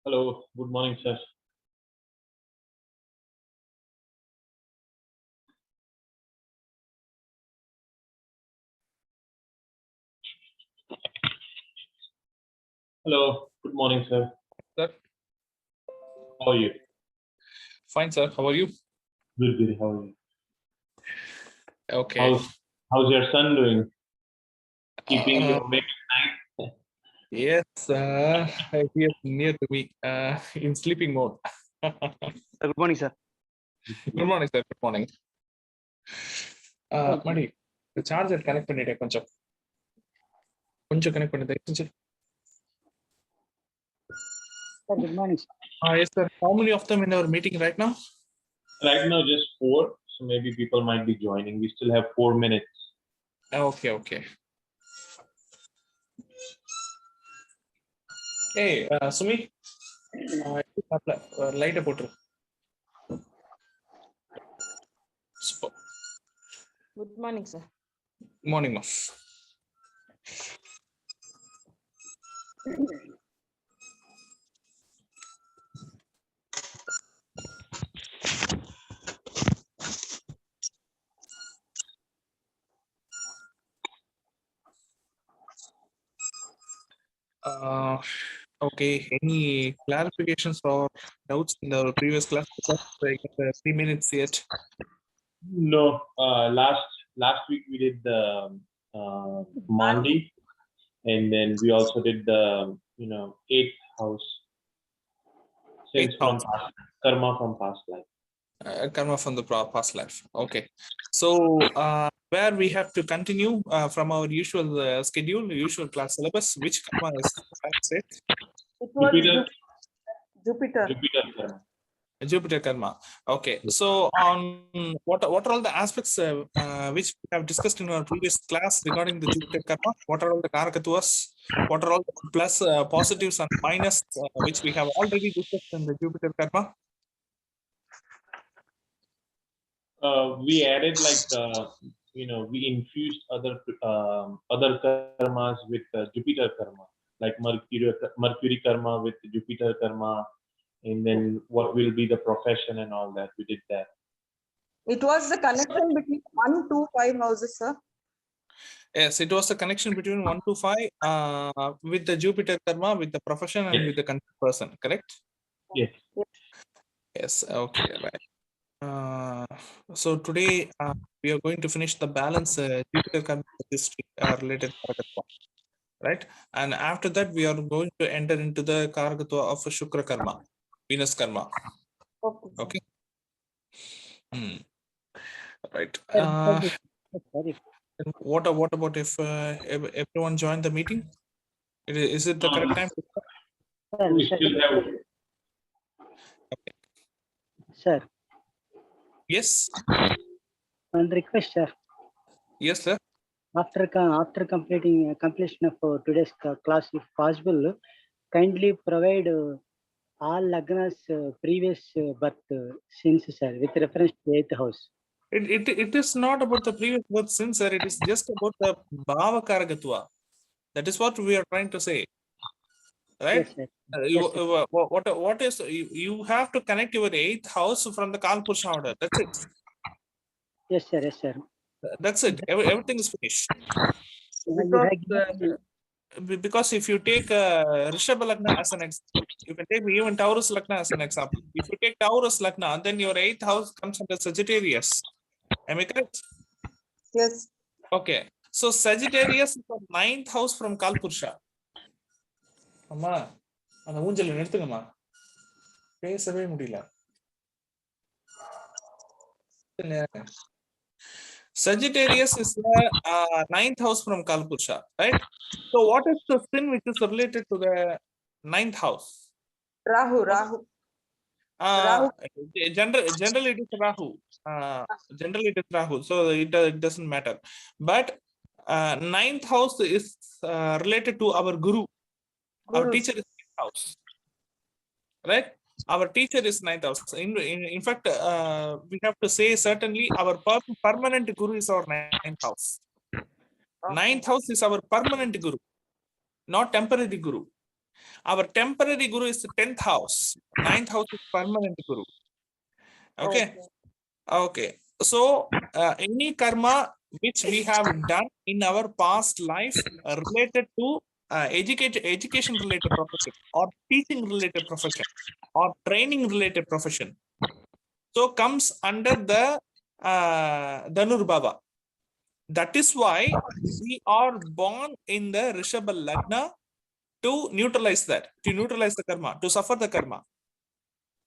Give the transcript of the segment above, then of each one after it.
Hello, good morning, sir. Hello, good morning, sir. Sir, How are you? fine, sir. How are you? Good, good. How are you? Okay. How's your son doing? Keeping you Uh, awake at night? yes, he is near to me in sleeping mode. Good morning, sir. Good morning, sir. Good morning. Madi, the charger connect பண்ணிட்டேன் கொஞ்சம் கொஞ்சம் connect பண்ணி கொஞ்சம். Sir, good morning, sir. Yes, sir. How many of them in our meeting right now? Right now, just 4. So maybe people might be joining. We still have 4 minutes. Okay, okay. Hey, Sumi, light போட்டுரு. Good morning, sir. Morning, ma. Okay, any clarifications or doubts in the previous class? Like 3 minutes yet. No, last week we did the Mandi, and then we also did the 8th house. Since Eighth from house. past, karma from past life. Karma from the past life. Okay, so where we have to continue from our usual schedule, usual class syllabus. Which karma is it? It was Jupiter. Jupiter. Jupiter karma. Jupiter karma. Okay, so on what are all the aspects which we have discussed in our previous class regarding the Jupiter karma? What are all the karakattvas? What are all the plus positives and minus which we have already discussed in the Jupiter karma? We added we infused other karmas with Jupiter karma, like Mercury karma with Jupiter karma, and then what will be the profession and all that. We did that. It was the connection between 1 to 5 houses, sir. Yes, it was a connection between 1 to 5 with the Jupiter karma, with the profession and Yes. with the content person, correct? Yes. Yes, okay, right. So today we are going to finish the balance Jupiter karma history related karakatva, right? And after that we are going to enter into the karakatva of Shukra karma, Venus karma. Okay. Right. Sorry. What about if everyone joined the meeting? Is it the correct time? We still have. Sir, Yes. one request, sir. Yes, sir. After completion of today's class, if possible, kindly provide all Lagna's previous birth since, sir, with reference to 8th house. It is not about the previous birth since, sir. It is just about the bhava karagatva. That is what we are trying to say, right? Yes, sir. You, Yes, sir. what is you have to connect your 8th house from the Kalpurusha order. That's it. Yes, sir. Yes, sir. That's it. Everything is finished. Because if you take Rishabha Lagna as an example, you can take even Taurus Lagna as an example. If you take Taurus Lagna, then your 8th house comes under Sagittarius. Am I correct? Yes. Okay. So Sagittarius is the 9th house from Kalpurusha. அம்மா அந்த ஊஞ்சல நிறுத்துங்கம்மா, பேசவே முடியல. Sagittarius is the 9th house from Kalpurusha, right? So what is the sin which is related to the 9th house? Rahu. Generally it is Rahu. Generally it is Rahu, so it doesn't matter. But 9th house is related to our Guru. Our teacher is 9th house, right? Our teacher is 9th house. In fact, we have to say certainly our permanent Guru is our 9th house. 9th house is our permanent Guru, not temporary Guru. Our temporary guru is the 10th house. 9th house is permanent guru. Okay. Okay. So any karma which we have done in our past life related to education related profession or teaching related profession or training related profession, so comes under the Dhanur Baba. That is why we are born in the Rishabha Lagna to neutralize that, to neutralize the karma, to suffer the karma,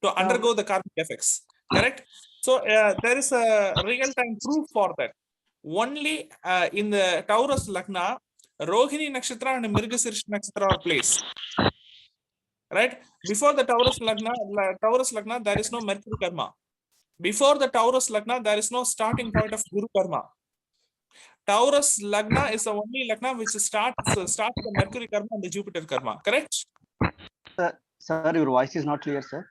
to undergo the karmic effects. Correct? So there is a real-time proof for that. Only in the Taurus Lagna, Rohini Nakshatra and Mrigasirish Nakshatra are placed. Right? Before the Taurus Lagna, there is no Mercury karma. Before the Taurus Lagna, there is no starting point of Guru karma. Taurus Lagna is the only Lagna which starts the Mercury karma and the Jupiter karma. Correct? Sir, your voice is not clear, sir.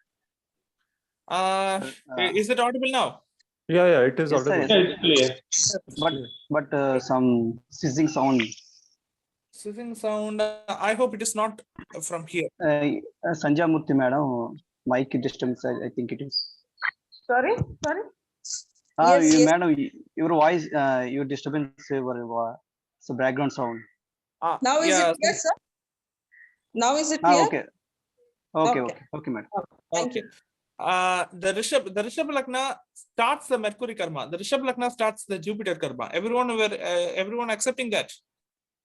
Is it audible now? Yeah, it is Yes, sir, audible. yes, Yeah, it's clear. But some sizzling sound. Sizzling sound. I hope it is not from here. Sanjay Murthy madam, mic disturbance, I think it is. Sorry. Yes, yes. Madam, your voice, your disturbance, so background sound. Now is yeah, it clear, sir? Now is it clear? Okay, madam. Thank okay. you. The Rishabh Lagna starts the Mercury karma. The Rishabh Lagna starts the Jupiter karma. Everyone accepting that?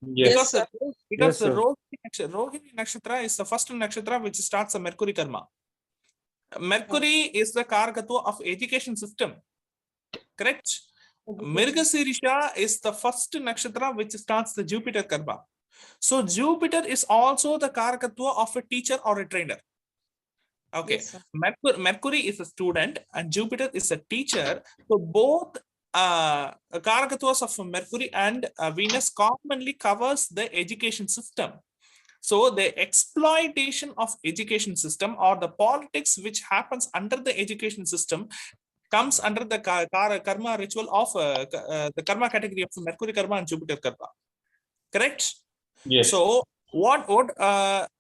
Yes. Yes, sir. Because Yes, sir. Rohini Nakshatra is the first nakshatra which starts the Mercury karma. Mercury is the Karakatva of education system. Correct? Mrigasirish is the first nakshatra which starts the Jupiter karma. So Jupiter is also the Karakatva of a teacher or a trainer. Okay. Yes, sir. Mercury is a student and Jupiter is a teacher. So both Karakatwas of Mercury and Venus commonly covers the education system. So the exploitation of education system or the politics which happens under the education system comes under the karma ritual of the karma category of Mercury karma and Jupiter karma. Correct? Yes. So what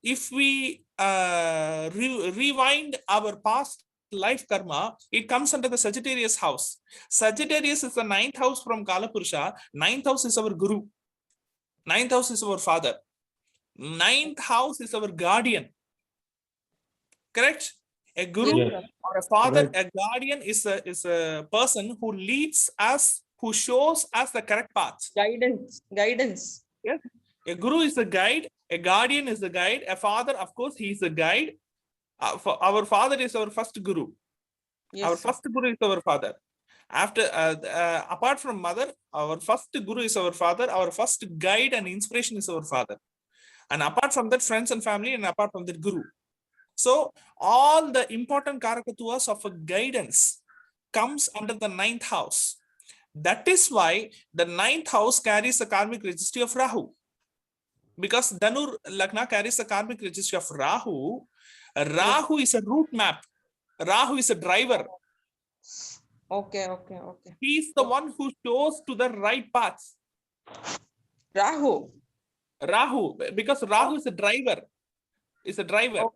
if we rewind our past life karma, it comes under the Sagittarius house. Sagittarius is the 9th house from Kalapurusha. 9th house is our guru. 9th house is our father. 9th house is our guardian. Correct? A guru Yes. or a father, Right. a guardian is a person who leads us, who shows us the correct path. Guidance. Yes. A guru is a guide, a guardian is a guide, a father, of course, he is a guide. Our father is our first guru. Yes, Our sir. first guru is our father. After apart from mother, our first guru is our father. Our first guide and inspiration is our father. And apart from that, friends and family, and apart from that, guru. So all the important karakatuvas of a guidance comes under the 9th house. That is why the 9th house carries the karmic registry of Rahu. Because Dhanur Lagna carries the karmic registry of Rahu. Rahu is a route map. Rahu is a driver. Okay. He is the one who shows to the right path. Rahu. Because Rahu is a driver. Is a driver. Oh.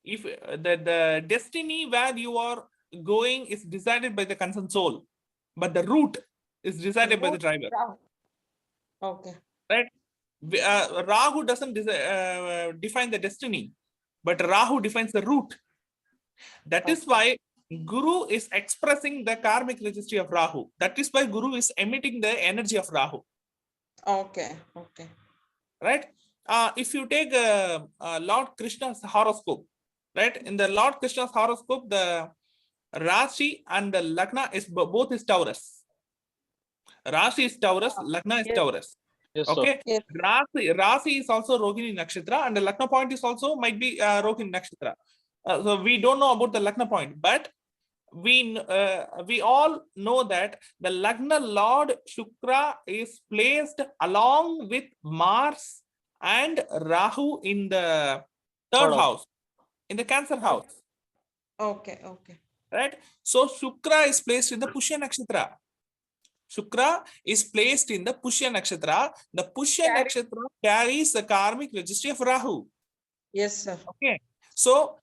If the destiny where you are going is decided by the concerned soul, but the route is decided by the driver. Rahu. Okay. Right? Rahu doesn't define the destiny, but Rahu defines the route. That is why Guru is expressing the karmic registry of Rahu. That is why Guru is emitting the energy of Rahu. Okay. Right? If you take Lord Krishna's horoscope, right? In the Lord Krishna's horoscope, the Rashi and the Lagna is both is Taurus. Rashi is Taurus, Lagna is Taurus. Yes, Okay. Yes. Rasi is also Rohini Nakshatra, and the Lagna point is also might be Rohini Nakshatra. So we don't know about the Lagna point, but we all know that the Lagna Lord Shukra is placed along with Mars and Rahu in the third house, in the Cancer house. Okay. Right? So Shukra is placed in the Pushya Nakshatra. Shukra is placed in the Pushya Nakshatra. The Pushya Nakshatra carries the karmic registry of Rahu. Yes, sir. Okay. So,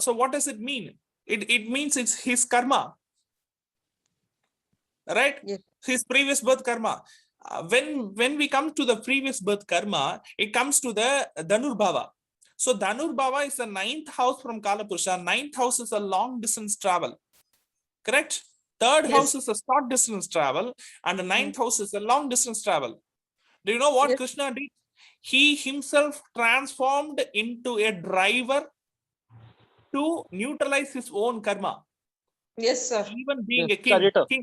so what does it mean? It means it's his karma, right? Yes. His previous birth karma. When we come to the previous birth karma, it comes to the Dhanurbhava. So Dhanurbhava is the 9th house from Kalapurusha. 9th house is a long distance travel. Correct? Third house is a short distance travel, and the 9th house is a long distance travel. Do you know what Yes. Krishna did? He himself transformed into a driver to neutralize his own karma, Yes, sir. even being Yes, a king. charioteer.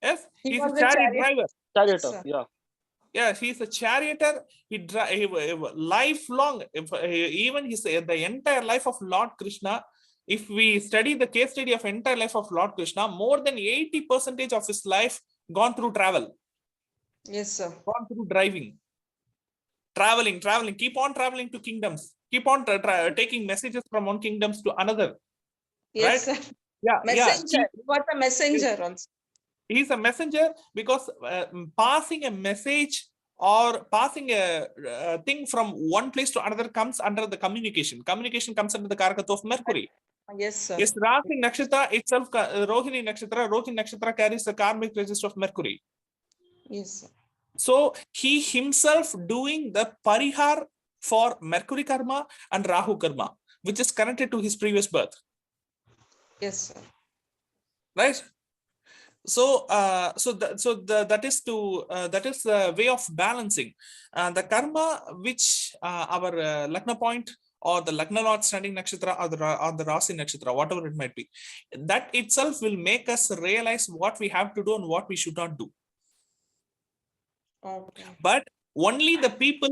Yes, He he's a was a chariot chariot. driver. Yes, Charioteer. sir. Yeah. Yeah, he's a charioteer. He lifelong. Even his the entire life of Lord Krishna. If we study the case study of entire life of Lord Krishna, more than 80% of his life gone through travel, Yes, sir. gone through driving, traveling, keep on traveling to kingdoms, keep on taking messages from one kingdoms to another. Yes, Right? sir. Yeah, Messenger. He was a messenger also. he's a messenger because passing a message or passing a thing from one place to another comes under the communication. Communication comes under the Karakatva of Mercury. Yes, sir. Yes, Rashi Nakshatra itself, Rohini Nakshatra carries the karmic register of Mercury. Yes, sir. So he himself doing the parihar for Mercury karma and Rahu karma, which is connected to his previous birth. Yes, sir. Right? So, that is the way of balancing the karma which our Lagna point or the Lagna Lord standing nakshatra or the Rasi nakshatra, whatever it might be, that itself will make us realize what we have to do and what we should not do. Okay. But only the people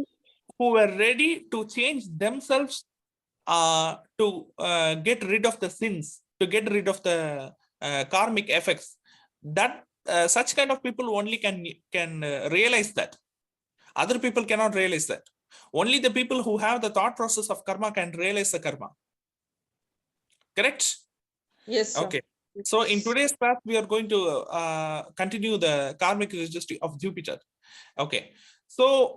who were ready to change themselves to get rid of the sins, to get rid of the karmic effects, that such kind of people only can realize that. Other people cannot realize that. Only the people who have the thought process of karma can realize the karma. Correct? Yes, sir. Okay. So in today's class, we are going to continue the karmic registry of Jupiter. Okay. So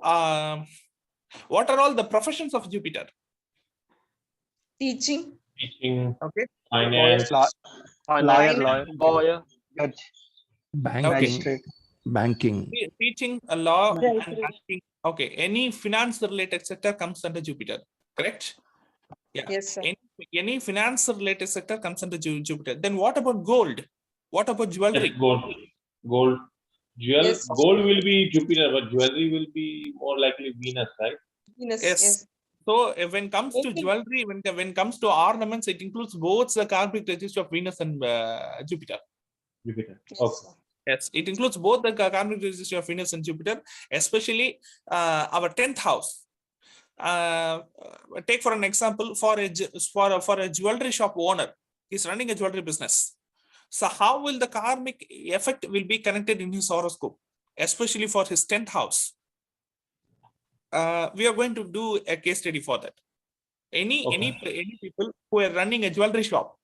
what are all the professions of Jupiter? Teaching. Teaching, Okay. finance, Lawyer. Lawyer. Judge, Banking, magistrate. banking. Teaching, a law, Right, and right. banking. Okay, any finance related sector comes under Jupiter, correct? Yeah. Yes, sir. Any finance related sector comes under Jupiter. Then what about gold? What about jewelry? yes, gold, Yes. gold will be Jupiter, but jewelry will be more likely Venus, right? Venus. Yes. Yes. So when it comes to Okay. jewelry, when it comes to ornaments, it includes both the karmic register of Venus and Jupiter. Jupiter. Yes, Okay. sir. Yes, it includes both the karmic register of Venus and Jupiter, especially our 10th house. Take for an example, for a jewelry shop owner, he's running a jewelry business. So how will the karmic effect will be connected in his horoscope, especially for his 10th house? We are going to do a case study for that. Any people who are running a jewelry shop,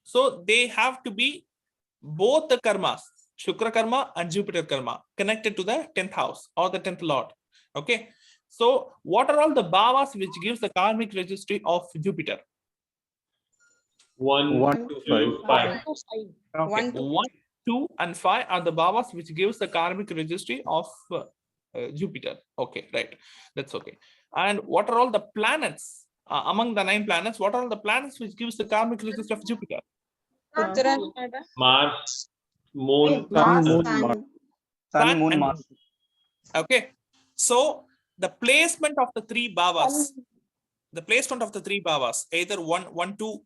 so they have to be both the karmas, Shukra karma and Jupiter karma, connected to the 10th house or the 10th lord. Okay. So what are all the bhavas which gives the karmic registry of Jupiter? 1 to 5. Okay. 1 to 1, 2, and 5 are the bhavas which gives the karmic registry of Jupiter. Okay, right. That's okay. And what are all the planets among the 9 planets? What are all the planets which gives the karmic registry of Jupiter? Mars, Moon, Sun, Moon, Sun. Mars. Sun, Moon, and Mars. Okay, so the placement of the 3 bhavas, either 1, 2,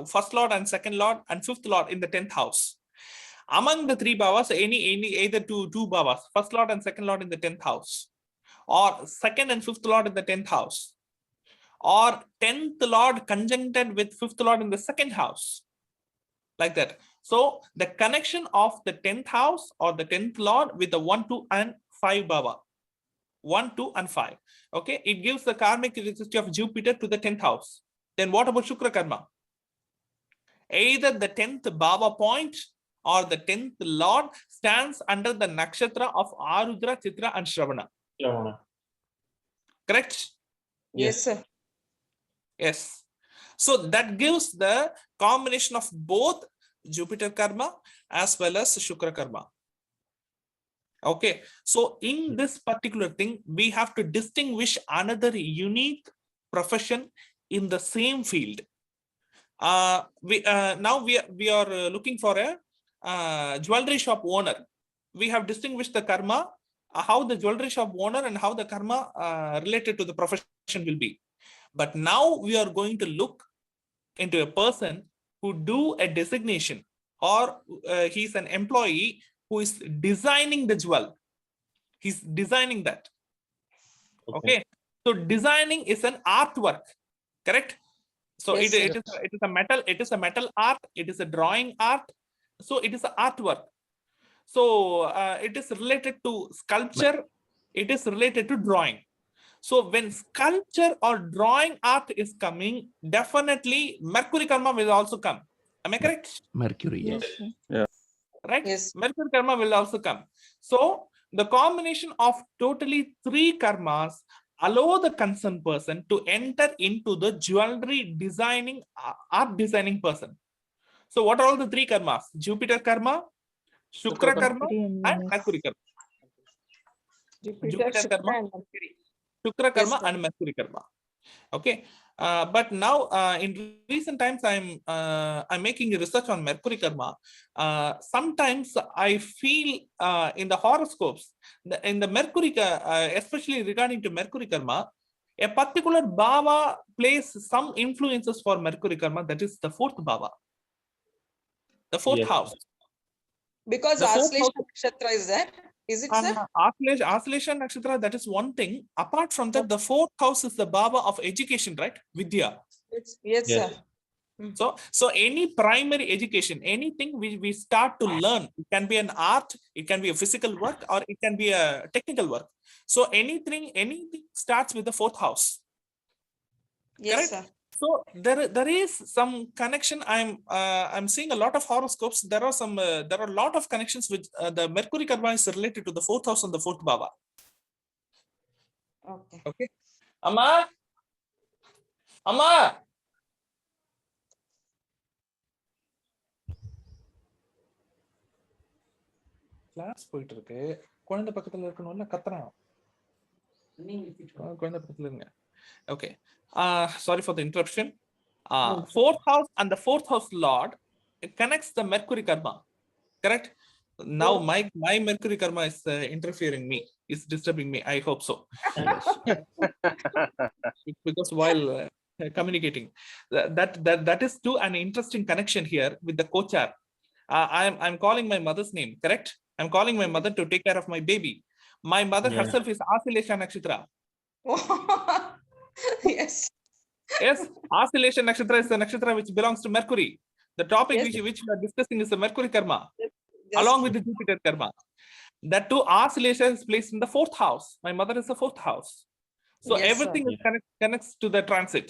first lord and second lord and fifth lord in the 10th house. Among the 3 bhavas, either two bhavas, first lord and second lord in the 10th house, or second and fifth lord in the 10th house, or 10th lord conjuncted with fifth lord in the second house, like that. So the connection of the 10th house or the 10th lord with the 1, 2, and 5 bhava, 1, 2, and 5. Okay, it gives the karmic registry of Jupiter to the 10th house. Then what about Shukra karma? Either the 10th bhava point or the 10th lord stands under the nakshatra of Arudra, Chitra, and Shravana. Shavana. Correct? Yes, sir. Yes. So that gives the combination of both Jupiter karma as well as Shukra karma. Okay. So in this particular thing, we have to distinguish another unique profession in the same field. Now we are looking for a jewelry shop owner. We have distinguished the karma, how the jewelry shop owner and how the karma related to the profession will be. But now we are going to look into a person who do a designation, or he's an employee who is designing the jewel. He's designing that. Okay. So designing is an artwork, correct? So Yes, it sir. is a metal art, it is a drawing art. So it is an artwork. So it is related to sculpture, it is related to drawing. So when sculpture or drawing art is coming, definitely Mercury karma will also come. Am I correct? Mercury, yes. Right? Yes. Mercury karma will also come. So the combination of totally 3 karmas allow the concerned person to enter into the jewelry designing, art designing person. So what are all the 3 karmas? Jupiter karma, Shukra karma, and Mercury karma. Jupiter, Jupiter Shukra, karma, and Mercury. Shukra Yes, karma, sir. and Mercury karma. Okay. But now in recent times I'm making a research on Mercury karma. Sometimes I feel in the horoscopes, in the Mercury, especially regarding to Mercury karma, a particular bhava plays some influences for Mercury karma, that is the 4th bhava, the 4th Yes. house. Because The 4th Aslesha house, Nakshatra is there. Is it, sir? Aslesha Nakshatra, that is one thing. Apart from that, the 4th house is the bhava of education, right? Vidya. Yes, Yes. sir. So any primary education, anything we start to learn, it can be an art, it can be a physical work, or it can be a technical work. So anything starts with the 4th house. Yes, Correct? sir. So there is some connection. I'm seeing a lot of horoscopes. There are a lot of connections with the Mercury karma is related to the 4th house and the 4th bhava. Okay. Okay. Amma. Class போயிட்டு இருக்கு, குழந்தை பக்கத்துல இருக்கணும்ல, கத்துறான். குழந்தை பக்கத்துல இருங்க. Okay. Sorry for the interruption. 4th house and the 4th house lord, it connects the Mercury karma. Correct? Now my Mercury karma is interfering me, is disturbing me. I hope so. Yes. Because while communicating, that is to an interesting connection here with the kochar. I'm calling my mother's name, correct? I'm calling my mother to take care of my baby. My mother herself is Aslesha Nakshatra. Yes. Yes, Aslesha Nakshatra is the nakshatra which belongs to Mercury. The topic Yes. which we are discussing is the Mercury karma, Just along with the Jupiter karma. That too, Aslesha is placed in the 4th house. My mother is the 4th house. So Yes, everything sir. is connects to the transit,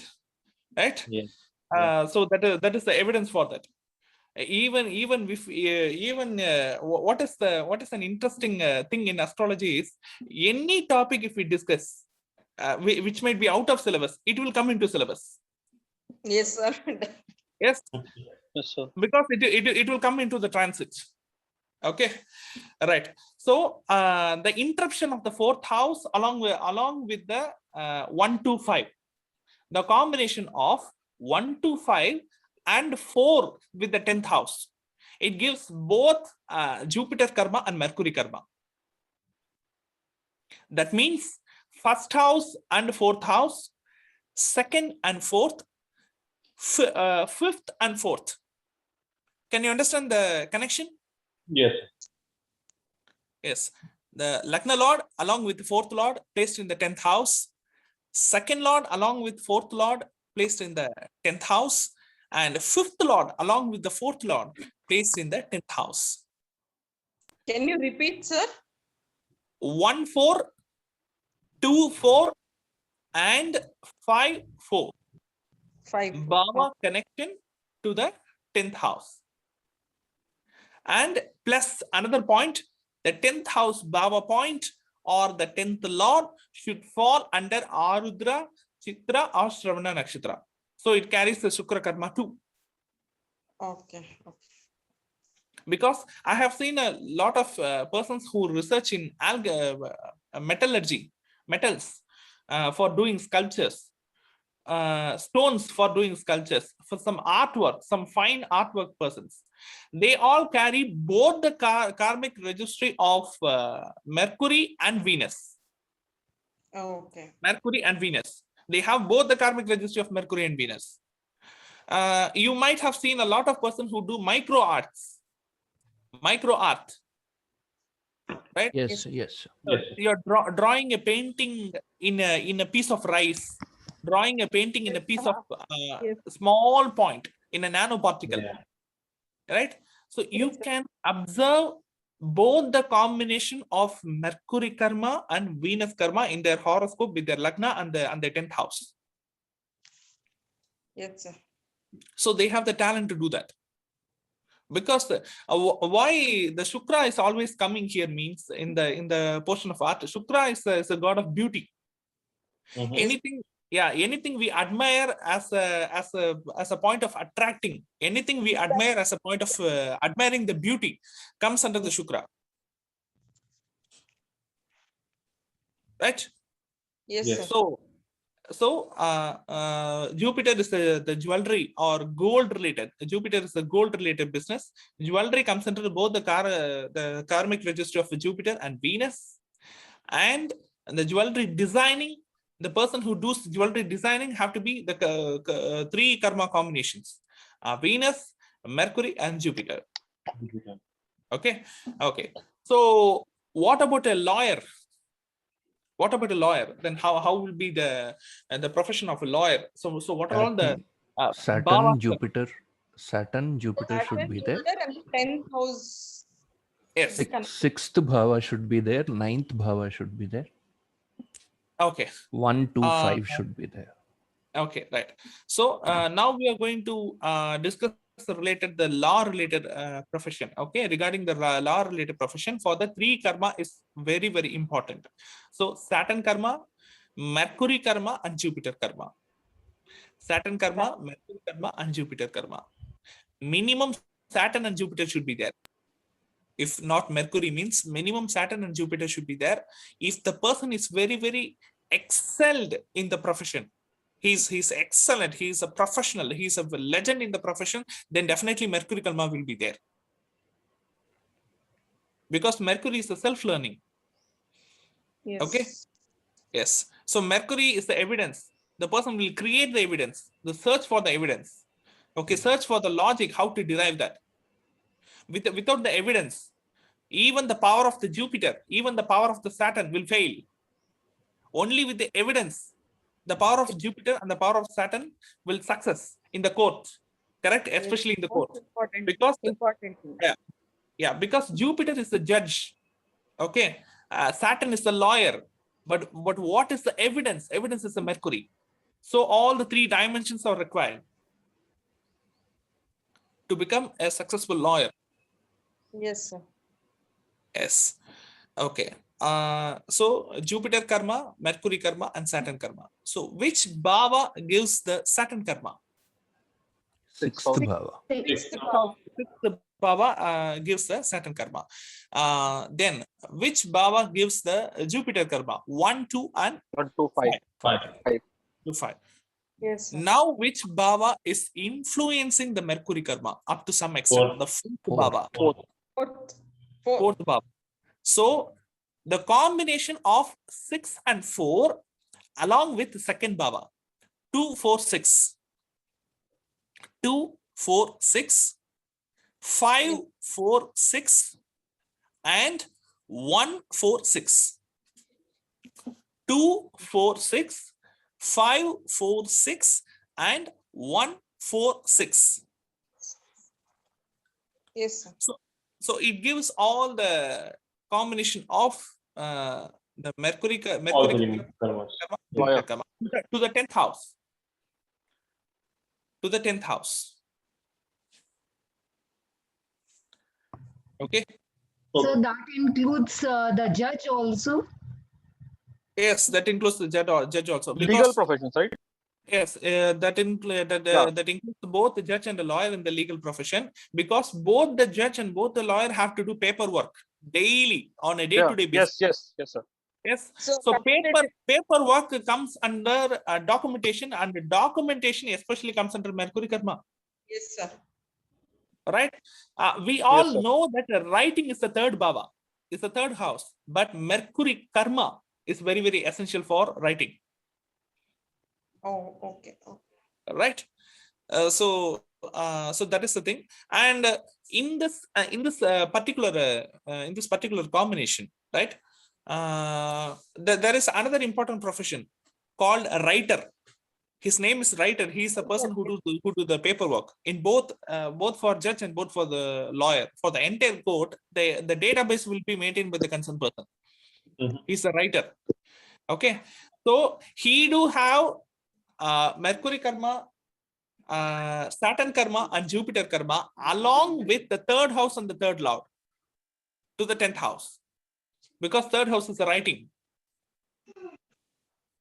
right? Yes. So that is the evidence for that. Even if what is an interesting thing in astrology is, any topic if we discuss which might be out of syllabus, it will come into syllabus. Yes, sir. Yes, Yes, sir. because it will come into the transit. Okay, right. So the interruption of the 4th house along with the 1 to 5, the combination of 1 to 5 and 4 with the 10th house, it gives both Jupiter karma and Mercury karma. That means 1st house and 4th house, 2nd and 4th, 5th and 4th. Can you understand the connection? Yes. Yes. The Lagna Lord along with the 4th Lord placed in the 10th house, 2nd Lord along with 4th Lord placed in the 10th house, and 5th Lord along with the 4th Lord placed in the 10th house. Can you repeat, sir? 1-4, 2-4, and 5-4. 5. Bhava connection to the 10th house. And plus another point, the 10th house Bhava point or the 10th Lord should fall under Arudra, Chitra or Shravana Nakshatra. So it carries the Shukra karma too. Okay. Okay. Because I have seen a lot of persons who research in metallurgy, metals, for doing sculptures, stones for doing sculptures, for some artwork, some fine artwork persons. They all carry both the karmic registry of Mercury and Venus. Okay. Mercury and Venus. They have both the karmic registry of Mercury and Venus. You might have seen a lot of persons who do micro art, right? Yes, yes. So you're drawing a painting in a piece of rice, drawing a painting in a piece of small point in a nanoparticle, right? So you can observe both the combination of Mercury karma and Venus karma in their horoscope with their lagna and the 10th house. Yes, sir. So they have the talent to do that. Because why the Shukra is always coming here means in the portion of art, Shukra is a god of beauty. Anything we admire as a point of attracting, anything we admire as a point of admiring the beauty comes under the Shukra, right? Yes, Yes. sir. So Jupiter is the jewelry or gold related. Jupiter is the gold related business. Jewelry comes under both the karmic registry of Jupiter and Venus, and the jewelry designing. The person who does jewelry designing have to be the three karma combinations: Venus, Mercury, and Jupiter. Okay. So what about a lawyer? What about a lawyer? Then how will be the profession of a lawyer? So what are all the Saturn, Jupiter should be there. And 10th house. Yes. Sixth bhava should be there. Ninth bhava should be there. Okay. 1, 2, 5 should be there. Okay, right. So now we are going to discuss the law related profession. Okay, regarding the law related profession for the three karma is very, very important. So Saturn karma, Mercury karma, and Jupiter karma. Saturn karma, Mercury karma, and Jupiter karma. Minimum Saturn and Jupiter should be there. If not Mercury means minimum Saturn and Jupiter should be there. If the person is very, very excelled in the profession, he's excellent, he's a professional, he's a legend in the profession, then definitely Mercury karma will be there. Because Mercury is the self-learning. Yes. Okay. Yes. So Mercury is the evidence. The person will create the evidence, the search for the evidence. Okay, search for the logic, how to derive that. Without the evidence, even the power of the Jupiter, even the power of the Saturn will fail. Only with the evidence, the power of Jupiter and the power of Saturn will success in the court. Correct? Especially in the court. Because because Jupiter is the judge. Okay. Saturn is the lawyer. But what is the evidence? Evidence is the Mercury. So all the three dimensions are required to become a successful lawyer. Yes, sir. Yes. Okay. So Jupiter karma, Mercury karma, and Saturn karma. So which bhava gives the Saturn karma? Sixth bhava. Sixth bhava gives the Saturn karma. Then which bhava gives the Jupiter karma? 1, 2, and 1, 2, 5. 5. Yes, sir. Now which bhava is influencing the Mercury karma up to some extent? The fourth bhava. Fourth bhava. So the combination of 6 and 4 along with the second bhava, 2, 4, 6. 2, 4, 6, 5, 4, 6, and 1, 4, 6. 2, 4, 6, 5, 4, 6, and 1, 4, 6. Yes, sir. So it gives all the combination of the Mercury karma to the 10th house. To the 10th house. Okay. So that includes the judge also? Yes, that includes the judge also. Legal professions, right? Yes, that includes both the judge and the lawyer in the legal profession, because both the judge and both the lawyer have to do paperwork daily on a day-to-day basis. Yes, sir. Yes. So So facultative- paperwork comes under documentation, and the documentation especially comes under Mercury Karma. Yes, sir. Right? We all sir. know that writing is the third bhava, is the third house, but Mercury Karma is very, very essential for writing. Oh, okay. Right? So that is the thing. And in this particular combination, right? There is another important profession called a writer. His name is writer. He is the person who do the paperwork in both for judge and both for the lawyer. For the entire court, the database will be maintained by the concerned person. He's a writer. Okay, so he do have Mercury Karma, Saturn Karma, and Jupiter Karma, along with the third house and the third lord to the 10th house, because third house is the writing,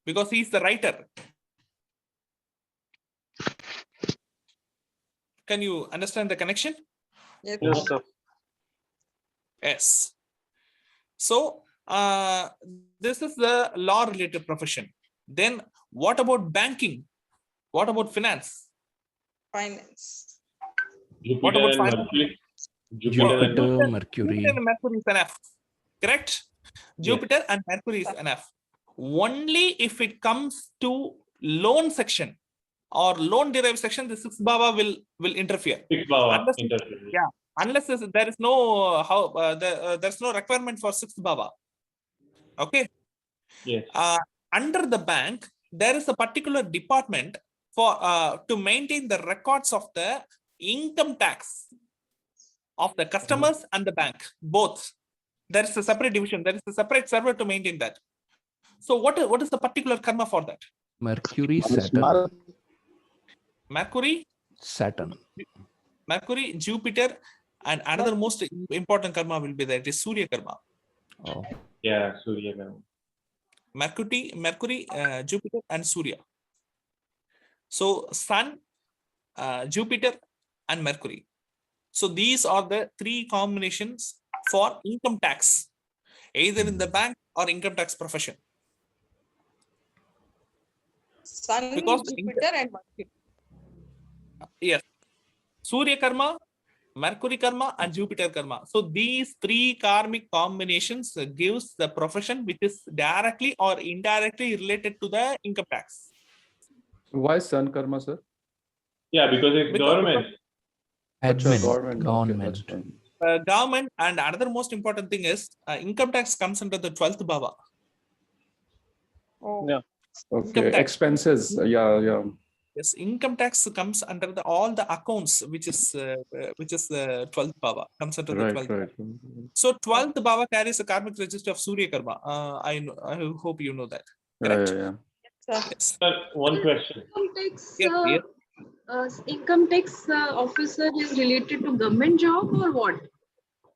because he is the writer. Can you understand the connection? Yes, Yes, sir. Yes. So this is the law related profession. Then what about banking? What about finance? finance. What Jupiter about and finance? Mercury. Jupiter and Jupiter, Jupiter Mercury. and Mercury is enough. Correct? Jupiter and Mercury is enough. Only if it comes to loan section or loan derived section, the sixth bhava will interfere. sixth bhava Unless, interfere. yeah, unless there is no there's no requirement for sixth bhava. Okay. Yes. Under the bank, there is a particular department for to maintain the records of the income tax of the customers and the bank, both. There is a separate division. There is a separate server to maintain that. So what is the particular karma for that? Mercury, Saturn. Mercury, Saturn. Mercury, Jupiter, and another most important karma will be there. It is Surya karma. Oh. Yeah, Surya Karma. Mercury, Jupiter, and Surya. So Sun, Jupiter, and Mercury. So these are the three combinations for income tax, either in the bank or income tax profession. Sun, Because Jupiter, and Mercury. yes, Surya karma, Mercury karma, and Jupiter karma. So these three karmic combinations gives the profession which is directly or indirectly related to the income tax. Why Sun Karma, sir? Yeah, because it's government. Acha, Admin. government. Okay, that's fine. Government, and another most important thing is income tax comes under the 12th bhava. Oh, Yeah. Okay, tax. expenses. Yeah. Yes, income tax comes under all the accounts, which is the 12th bhava, comes under the 12th. Right. So 12th bhava carries a karmic register of Surya karma. I hope you know that. Correct? Yeah. Yes. Sir, one question. Income tax officer is related to government job or what?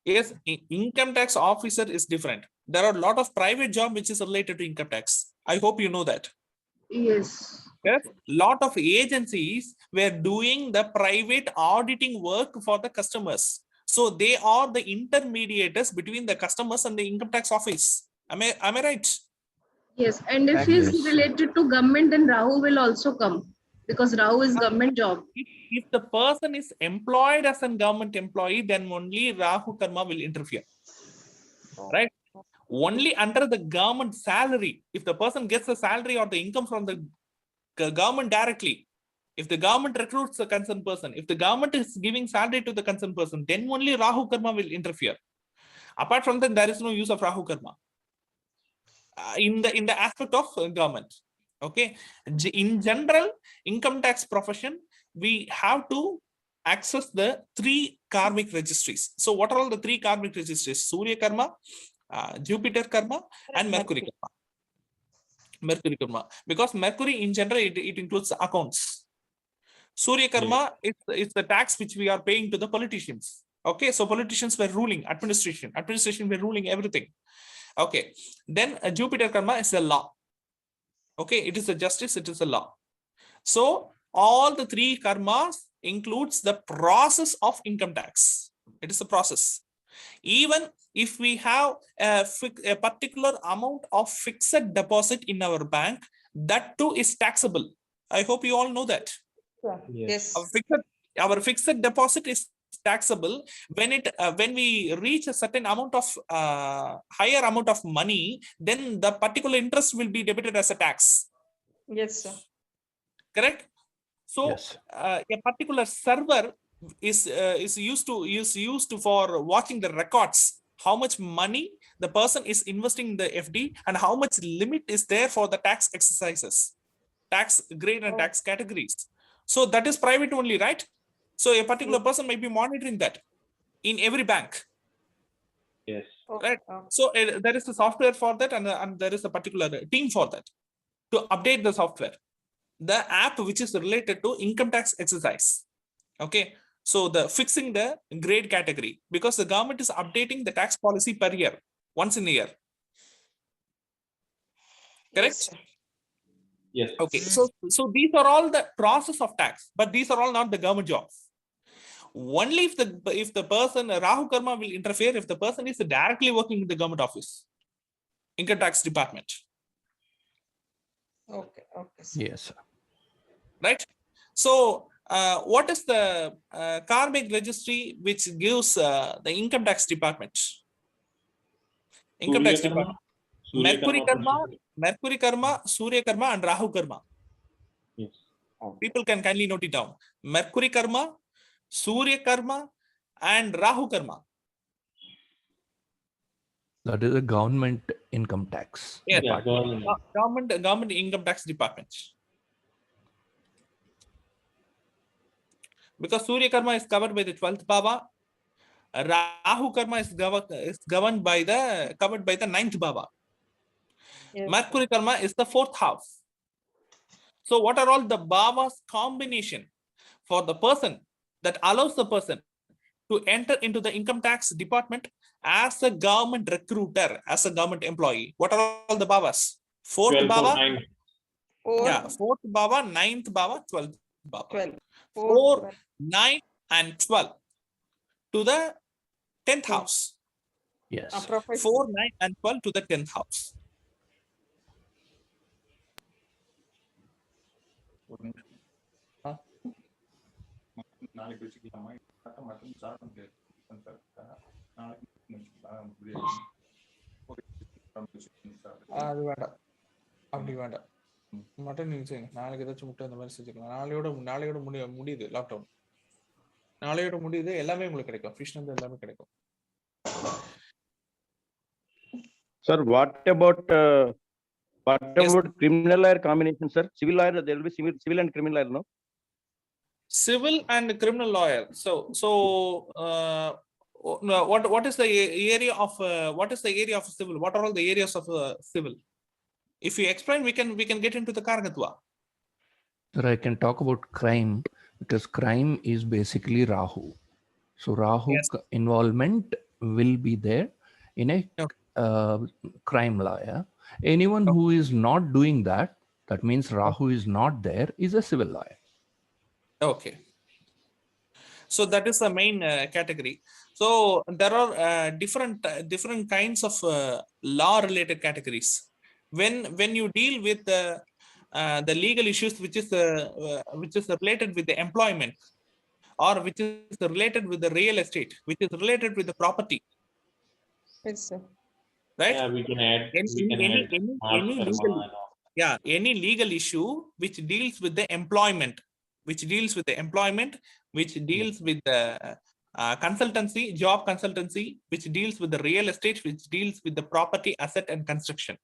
Yes, income tax officer is different. There are a lot of private job which is related to income tax. I hope you know that. Yes. Yes, lot of agencies were doing the private auditing work for the customers. So they are the intermediators between the customers and the income tax office. Am I right? Yes, and if he is related to government, then Rahu will also come because Rahu is government job. If the person is employed as a government employee, then only Rahu karma will interfere. Right? Only under the government salary, if the person gets the salary or the income from the government directly, if the government recruits the concerned person, if the government is giving salary to the concerned person, then only Rahu karma will interfere. Apart from that, there is no use of Rahu karma in the aspect of government. Okay, in general, income tax profession, we have to access the three karmic registries. So what are all the three karmic registries? Surya karma, Jupiter karma, and Mercury karma. Mercury karma, because Mercury in general it includes accounts. Surya karma is the tax which we are paying to the politicians. Okay, so politicians were ruling, administration were ruling everything. Okay, then Jupiter karma is a law. Okay, it is a justice, it is a law. So all the three karmas includes the process of income tax. It is a process. Even if we have a particular amount of fixed deposit in our bank, that too is taxable. I hope you all know that. Yes. Our fixed deposit is taxable when we reach a certain amount of higher amount of money, then the particular interest will be debited as a tax. Yes, sir. Correct? So Yes. a particular server is used for watching the records, how much money the person is investing in the FD and how much limit is there for the tax exercises, tax grade and tax categories. So that is private only, right? So a particular person might be monitoring that in every bank. Yes. Right. So there is a software for that, and there is a particular team for that to update the software. The app which is related to income tax exercise. Okay. So the fixing the grade category, because the government is updating the tax policy per year, once in a year. Correct? Yes. Okay. So these are all the process of tax, but these are all not the government jobs. Only if the person Rahu Karma will interfere if the person is directly working in the government office, income tax department. Okay. Yes. Right. So what is the karmic registry which gives the income tax department? Income tax department. Mercury karma, Surya karma, and Rahu karma. Yes. People can kindly note it down. Mercury karma, Surya karma, and Rahu karma. That is a government income tax department. Government income tax department. Because Surya karma is covered by the 12th bhava, Rahu karma is covered by the 9th bhava. Yes. Mercury karma is the 4th house. So what are all the bhavas combination for the person that allows the person to enter into the income tax department as a government recruiter, as a government employee? What are all the bhavas? 4th bhava. Yeah, 4th bhava, 9th bhava, 12th bhava. 4, 9, and 12 to the 10th house. Yes. 4, 9, and 12 to the 10th house. அது வேண்டாம், அப்படி வேண்டாம். Mutton நீங்க செய்யுங்க. நாளைக்கு ஏதாச்சும் முட்டை அந்த மாதிரி செஞ்சுக்கலாம். நாளையோட முடியுது லாக்டவுன். நாளையோட முடியுது, எல்லாமே உங்களுக்கு கிடைக்கும். ஃபிஷ் வந்து எல்லாமே கிடைக்கும். Sir, what about criminal lawyer combination, sir? Civil lawyer, there will be civil and criminal lawyer, no? Civil and criminal lawyer. So what is the area of civil? What are all the areas of civil? If you explain, we can get into the Karagatva. Sir, I can talk about crime because crime is basically Rahu. So Rahu involvement will be there in a crime lawyer. Anyone who is not doing that, that means Rahu is not there, is a civil lawyer. Okay. So that is the main category. So there are different kinds of law related categories. When you deal with the legal issues which is related with the employment, or which is related with the real estate, which is related with the property. Yes, sir. Right? Yeah, we can add any legal issue which deals with the employment, which deals with the consultancy, job consultancy, which deals with the real estate, which deals with the property, asset, and construction.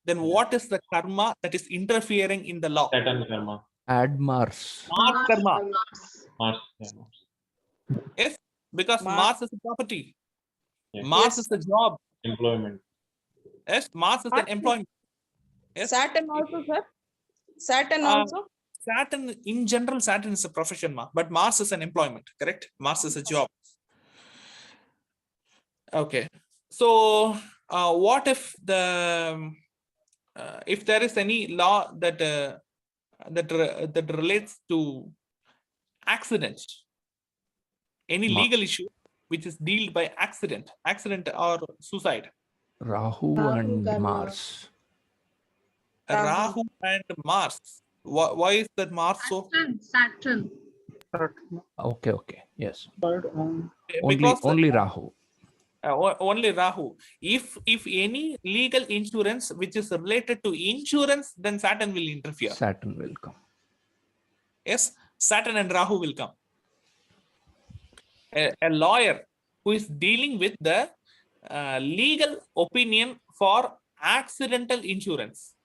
Then what is the karma that is interfering in the law? Saturn karma. Add Mars. Mars karma. Mars. Yes, because Mars is a property. Yes. Mars is a job. Employment. Yes, Mars is an employment. Yes. Saturn also, sir? Saturn also? Saturn, in general, Saturn is a profession, but Mars is an employment, correct? Mars is a job. Okay. So what if if there is any law that that relates to accident, any legal issue which is dealt by accident or suicide. Rahu and Mars. Rahu and Mars. Why is that Mars so? Saturn. Okay, yes. Because only Rahu. Only Rahu. If any legal insurance which is related to insurance, then Saturn will interfere. Saturn will come. Yes, Saturn and Rahu will come. A lawyer who is dealing with the legal opinion for accidental insurance.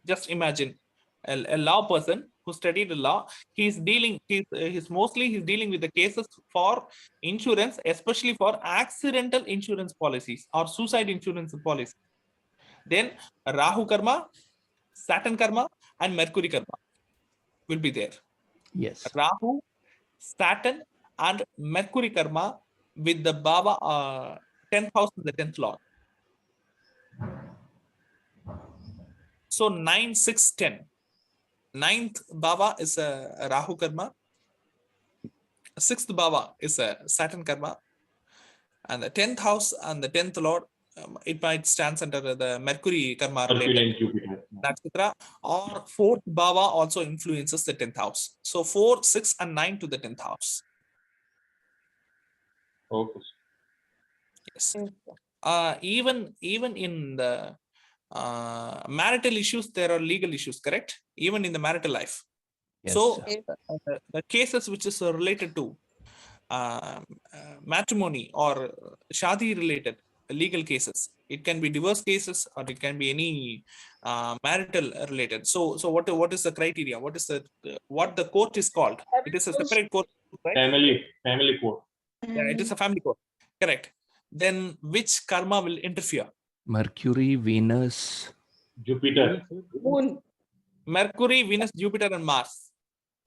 Just imagine a law person who studied the law. He's dealing with the cases for insurance, especially for accidental insurance policies or suicide insurance policies. Then Rahu karma, Saturn karma, and Mercury karma will be there. Yes. Rahu, Saturn, and Mercury karma with the Baba 10th house and the 10th lord. So 9, 6, 10. 9th Baba is a Rahu karma. 6th Baba is a Saturn karma. And the 10th house and the 10th lord, it might stands under the Mercury karma related. Nakshatra, or 4th Baba also influences the 10th house. So 4, 6, and 9 to the 10th house. Okay. Yes. Even in the marital issues, there are legal issues, correct? Even in the marital life. Yes, so the cases which is related to matrimony or shadi related legal cases, it can be divorce cases or it can be any marital related. So what is the criteria? What the court is called? It is a separate court, right? Family court. Yeah, it is a family court, correct. Then which karma will interfere? Mercury, Venus, Jupiter, Moon. Mercury, Venus, Jupiter, and Mars.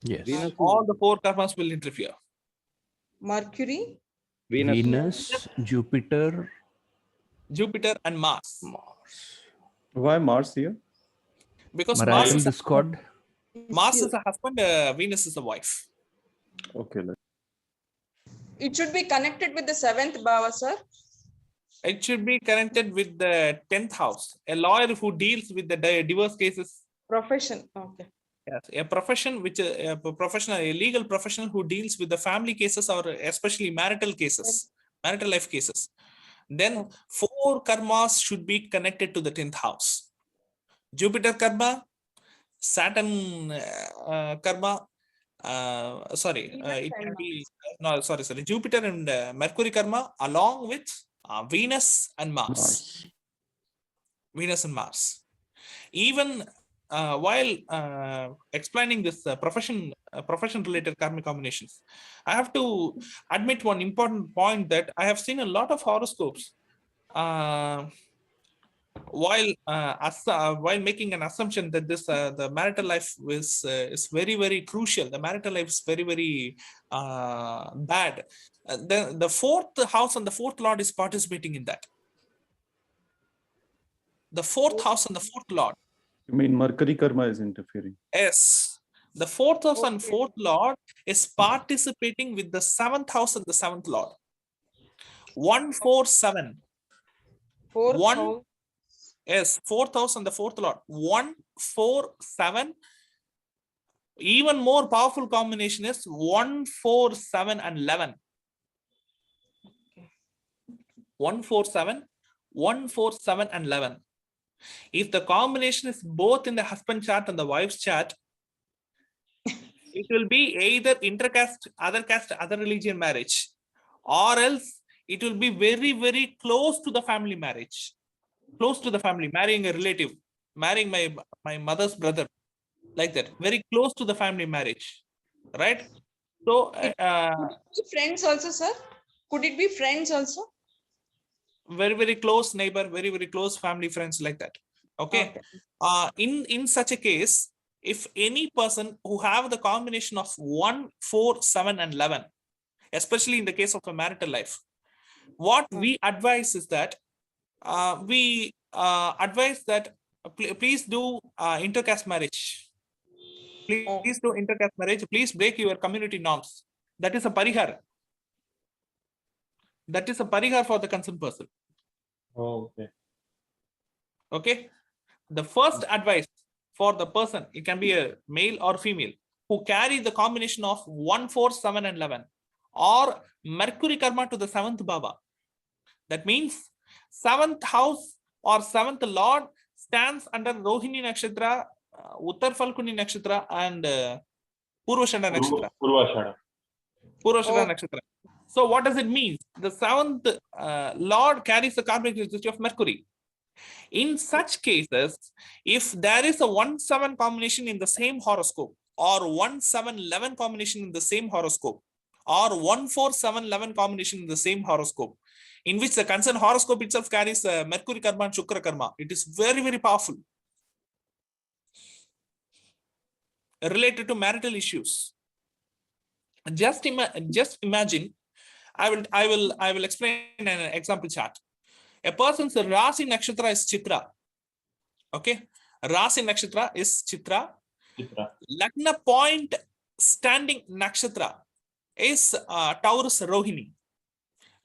Yes. All the 4 karmas will interfere. Mercury, Venus, Jupiter, and Mars. Why Mars here? Because marital discord. Mars is a husband, Venus is a wife. Okay. It should be connected with the 7th Bhava, sir. It should be connected with the 10th house. A lawyer who deals with the divorce cases. Profession. Okay. Yes, a profession which a legal professional who deals with the family cases or especially marital cases, marital life cases. Then 4 karmas should be connected to the 10th house. Jupiter karma, Saturn karma. It can be Jupiter and Mercury karma along with Venus and Mars. Venus and Mars. Even while explaining this profession related karmic combinations, I have to admit one important point that I have seen a lot of horoscopes while making an assumption that this the marital life is very, very crucial. The marital life is very, very bad. The 4th house and the 4th lord is participating in that. The 4th house and the 4th lord. You mean Mercury karma is interfering? Yes. The 4th house and 4th lord is participating with the 7th house and the 7th lord. 1, 4, 7. 4th. Yes, 4th house and the 4th lord. 1, 4, 7. Even more powerful combination is 1, 4, 7, and 11. 1, 4, 7, 1, 4, 7, and 11. If the combination is both in the husband chart and the wife's chart, it will be either intercaste, other caste, other religion marriage, or else it will be very, very close to the family marriage. Close to the family, marrying a relative, marrying my mother's brother, like that, very close to the family marriage, right? So friends also, sir? Could it be friends also? Very, very close neighbor, very, very close family, friends, like that. Okay. In such a case, if any person who have the combination of 1, 4, 7, and 11, especially in the case of a marital life, what we advise is that please do intercaste marriage. Please do intercaste marriage. Please break your community norms. That is a parihar. That is a parihar for the concerned person. Oh, okay. Okay. The first advice for the person, it can be a male or female, who carry the combination of 1, 4, 7, and 11, or Mercury karma to the 7th bhava. That means 7th house or 7th lord stands under Rohini Nakshatra, Uttar Falguni Nakshatra, and Purvashada Nakshatra. Purvashada Nakshatra. So what does it mean? The 7th lord carries the karmic registry of Mercury. In such cases, if there is a 1-7 combination in the same horoscope, or 1-7-11 combination in the same horoscope, or 1-4-7-11 combination in the same horoscope, in which the concerned horoscope itself carries Mercury karma and Shukra karma, it is very, very powerful related to marital issues. Just imagine. I will explain an example chart. A person's Rasi Nakshatra is Chitra. Okay. Rasi Nakshatra is Chitra. Lagna point standing Nakshatra is Taurus Rohini.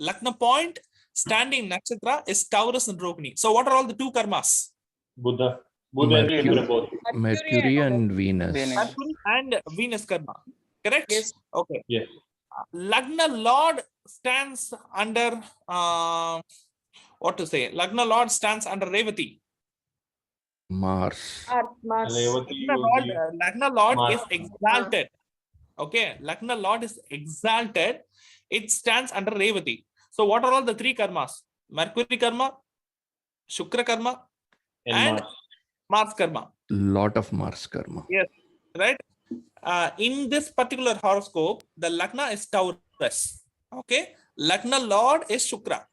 Lagna point standing Nakshatra is Taurus and Rohini. So what are all the 2 karmas? Buddha Mercury and Venus. Mercury and Venus karma. Correct? Yes. Okay. Yes. Lagna Lord stands under what to say? Lagna Lord stands under Revati. Mars. Lagna Lord is exalted. Okay, Lagna Lord is exalted. It stands under Revati. So what are all the 3 karmas? Mercury karma, Shukra karma, and Mars karma. Lot of Mars karma. Yes, right. In this particular horoscope, the Lagna is Taurus. Okay, Lagna Lord is Shukra.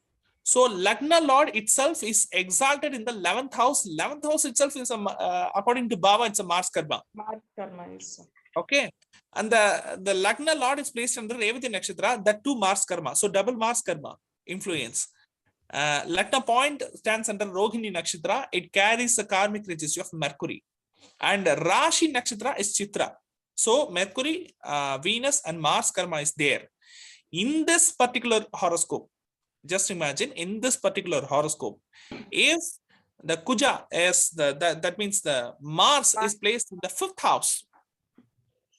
So Lagna Lord itself is exalted in the 11th house. 11th house itself is according to Bhava, it's a Mars karma. Mars karma is. Okay, and the Lagna Lord is placed under Revati Nakshatra, that 2 Mars karma. So double Mars karma influence. Lagna point stands under Rohini Nakshatra. It carries the karmic registry of Mercury. And Rashi Nakshatra is Chitra. So Mercury, Venus, and Mars karma is there. In this particular horoscope, just imagine, in this particular horoscope, if the Kuja is that means the Mars is placed in the 5th house.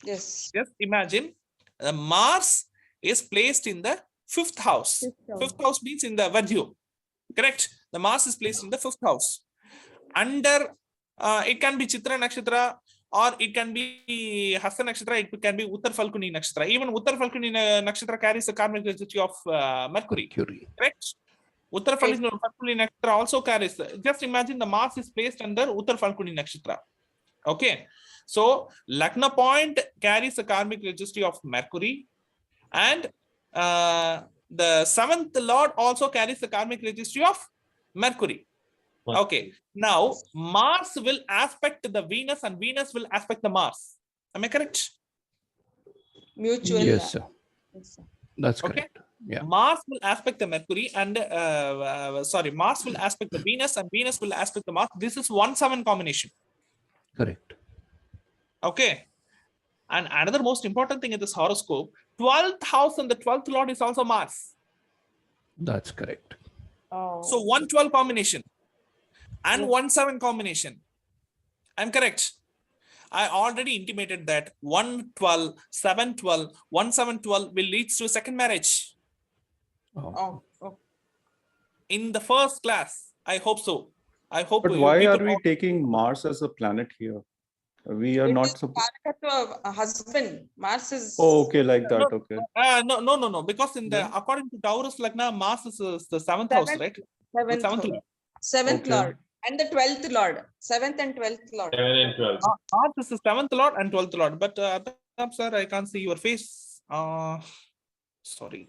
Yes. Just imagine the Mars is placed in the 5th house. 5th house means in the Vajju. Correct? The Mars is placed in the 5th house. Under it can be Chitra Nakshatra, or it can be Hasta Nakshatra, it can be Uttar Falguni Nakshatra. Even Uttar Falguni Nakshatra carries the karmic registry of Mercury. Correct? Uttar Falguni Nakshatra also carries. Just imagine the Mars is placed under Uttar Falguni Nakshatra. Okay. So Lagna point carries the karmic registry of Mercury, and the 7th Lord also carries the karmic registry of Mercury. Okay, now Mars will aspect the Venus and Venus will aspect the Mars. Am I correct? Mutual. Yes, sir. That's correct. Yeah. Mars will aspect the Mercury and Mars will aspect the Venus and Venus will aspect the Mars. This is 1-7 combination. Correct. Okay. And another most important thing in this horoscope, 12th house and the 12th Lord is also Mars. That's correct. Oh. So 1-12 combination and 1-7 combination. I'm correct. I already intimated that 1-12, 7-12, 1-7-12 will lead to a second marriage. Oh. In the first class, I hope so. I hope. But why are we taking Mars as a planet here? We are not supposed to a husband. Mars is. Oh, okay, like that. Okay. No. Because in the according to Taurus Lagna, Mars is the 7th house, right? 7th Lord. 7th Lord and the 12th Lord. 7th and 12th Lord. 7 and 12. Mars is the 7th Lord and 12th Lord. But sir, I can't see your face. Sorry.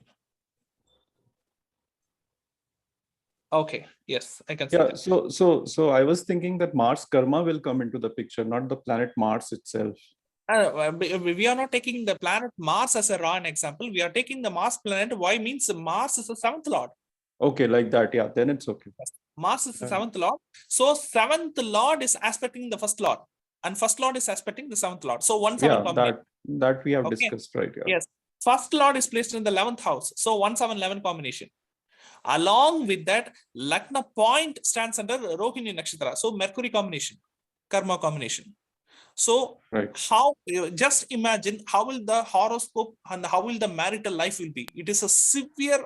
Okay. Yes, I can see that. So I was thinking that Mars karma will come into the picture, not the planet Mars itself. We are not taking the planet Mars as a raw example. We are taking the Mars planet. Why means Mars is the 7th Lord. Okay, like that. Yeah, then it's okay. Mars is the 7th Lord. So 7th Lord is aspecting the 1st Lord. and first lord is aspecting the seventh lord. So 1-7 Yeah, combination. that we have Okay. discussed, right? Yeah. Yes. First lord is placed in the 11th house. So 1-7-11 combination. Along with that, Lagna point stands under Rohini Nakshatra. So Mercury combination, karma combination. So Right. how, just imagine how will the horoscope and how will the marital life will be. It is a severe,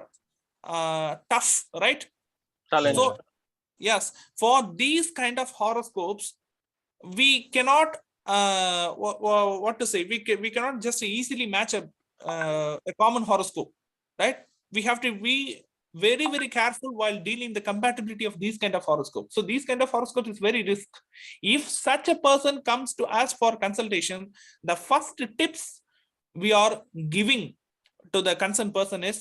tough, right? Challenge. So yes, for these kind of horoscopes, we cannot, what to say, we cannot just easily match a common horoscope, right? We have to be very, very careful while dealing the compatibility of these kind of horoscopes. So these kind of horoscopes is very risk. If such a person comes to us for consultation, the first tips we are giving to the concerned person is,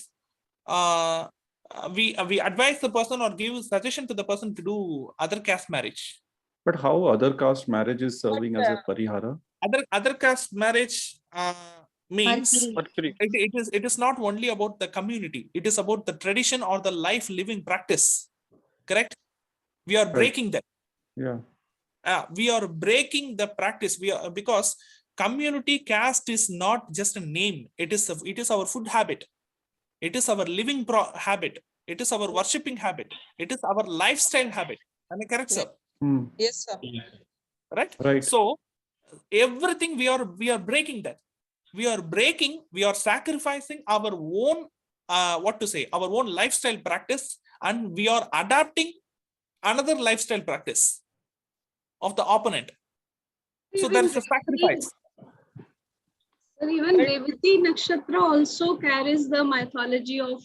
we advise the person or give suggestion to the person to do other caste marriage. But how other caste marriage is serving as a parihara? Other caste marriage means Mercury. it is not only about the community. It is about the tradition or the life living practice. Correct? We are breaking that. Yeah. We are breaking the practice. Because community caste is not just a name. It is our food habit. It is our living habit. It is our worshipping habit. It is our lifestyle habit. Am I correct, sir? Yes, sir. Right? So everything we are breaking that. We are sacrificing our own, our own lifestyle practice, and we are adapting another lifestyle practice of the opponent. So there is a sacrifice. Even Revati Nakshatra also carries the mythology of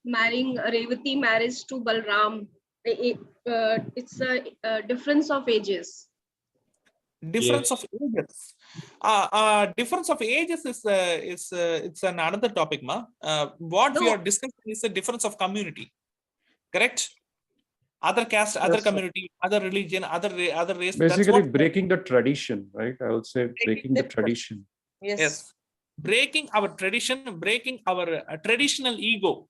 marrying Revati marriage to Balram. It's a difference of ages. Difference of ages. Difference of ages is it's another topic, ma. What we are discussing is a difference of community. Correct? Other caste, other community, other religion, other race. Basically, breaking the tradition, right? I would say breaking the tradition. Yes. Breaking our tradition, breaking our traditional ego.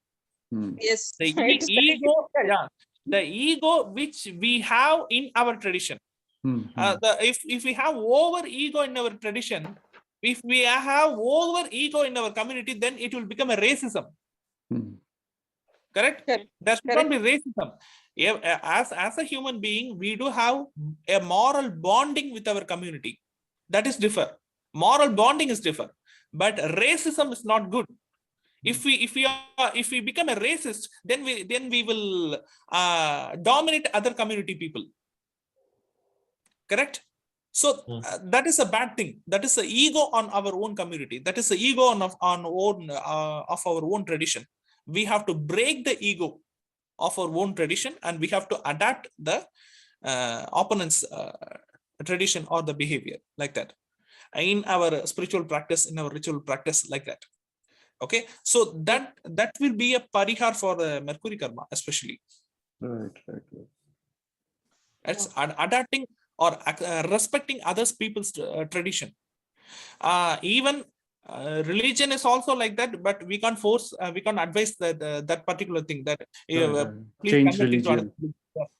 Yes. The ego, yeah, the ego which we have in our tradition. If we have over ego in our tradition, if we have over ego in our community, then it will become a racism. Correct? That should not be racism. As a human being, we do have a moral bonding with our community. That is different. Moral bonding is different. But racism is not good. If we become a racist, then we will dominate other community people. Correct? So that is a bad thing. That is the ego on our own community. That is the ego of our own tradition. We have to break the ego of our own tradition, and we have to adapt the opponent's tradition or the behavior like that in our spiritual practice, in our ritual practice, like that. Okay, so that will be a parihar for the Mercury karma, especially. Right. It's adapting or respecting others people's tradition. Even religion is also like that, but we can't force, we can't advise that particular thing that please change convert it to religion.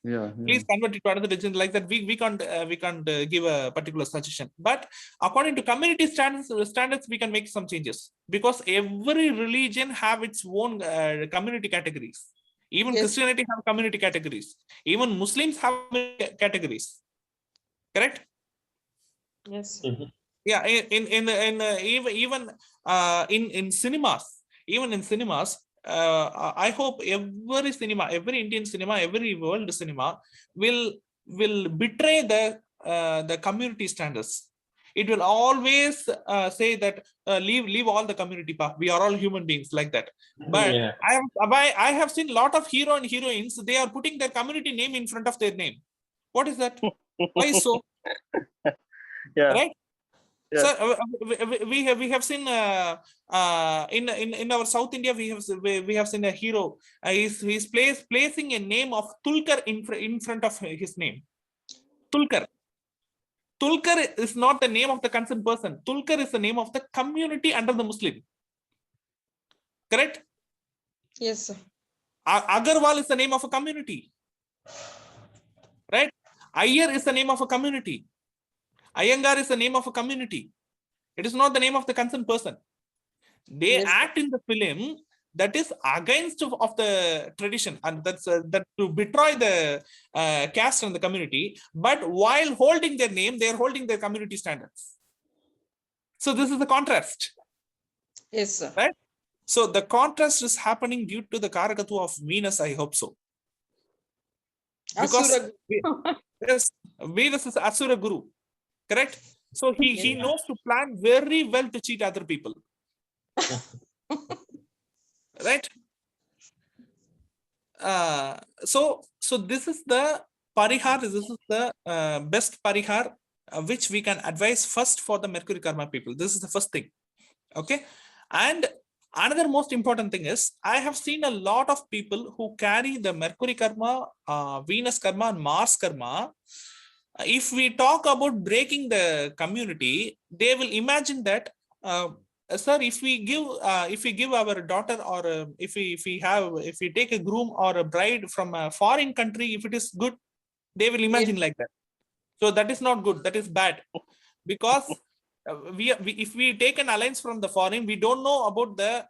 another, please convert it to another religion, like that. We can't give a particular suggestion, but according to community standards we can make some changes, because every religion have its own community categories. Even Christianity have community categories. Even Muslims have categories. Correct? Yes. Yeah, even in cinemas, I hope every Indian cinema, every world cinema will betray the community standards. It will always say that leave all the community part. We are all human beings, like that. But I have seen a lot of hero and heroines. They are putting their community name in front of their name. What is that? Why so? Right? So we have seen in our South India, we have seen a hero. He's placing a name of Tulkar in front of his name. Tulkar. Tulkar is not the name of the concerned person. Tulkar is the name of the community under the Muslim. Correct? Yes, sir. Agarwal is the name of a community. Right? Iyer is the name of a community. Iyengar is the name of a community. It is not the name of the concerned person. They Yes, act in the film that is against of the tradition, and that's that to betray the caste and the community. But while holding their name, they are holding their community standards. So this is the contrast. yes, sir. Right? So the contrast is happening due to the Karakatva of Venus, I hope so. Because Asura. yes, Venus is Asura Guru, correct? So he knows to plan very well to cheat other people. Right? So this is the parihar, this is the best parihar which we can advise first for the Mercury Karma people. This is the first thing. Okay. And another most important thing is, I have seen a lot of people who carry the Mercury Karma, Venus Karma, and Mars Karma. If we talk about breaking the community, they will imagine that, sir, if we give our daughter, or if we take a groom or a bride from a foreign country, if it is good, they will imagine like that. So that is not good. That is bad, because if we take an alliance from the foreign, we don't know about the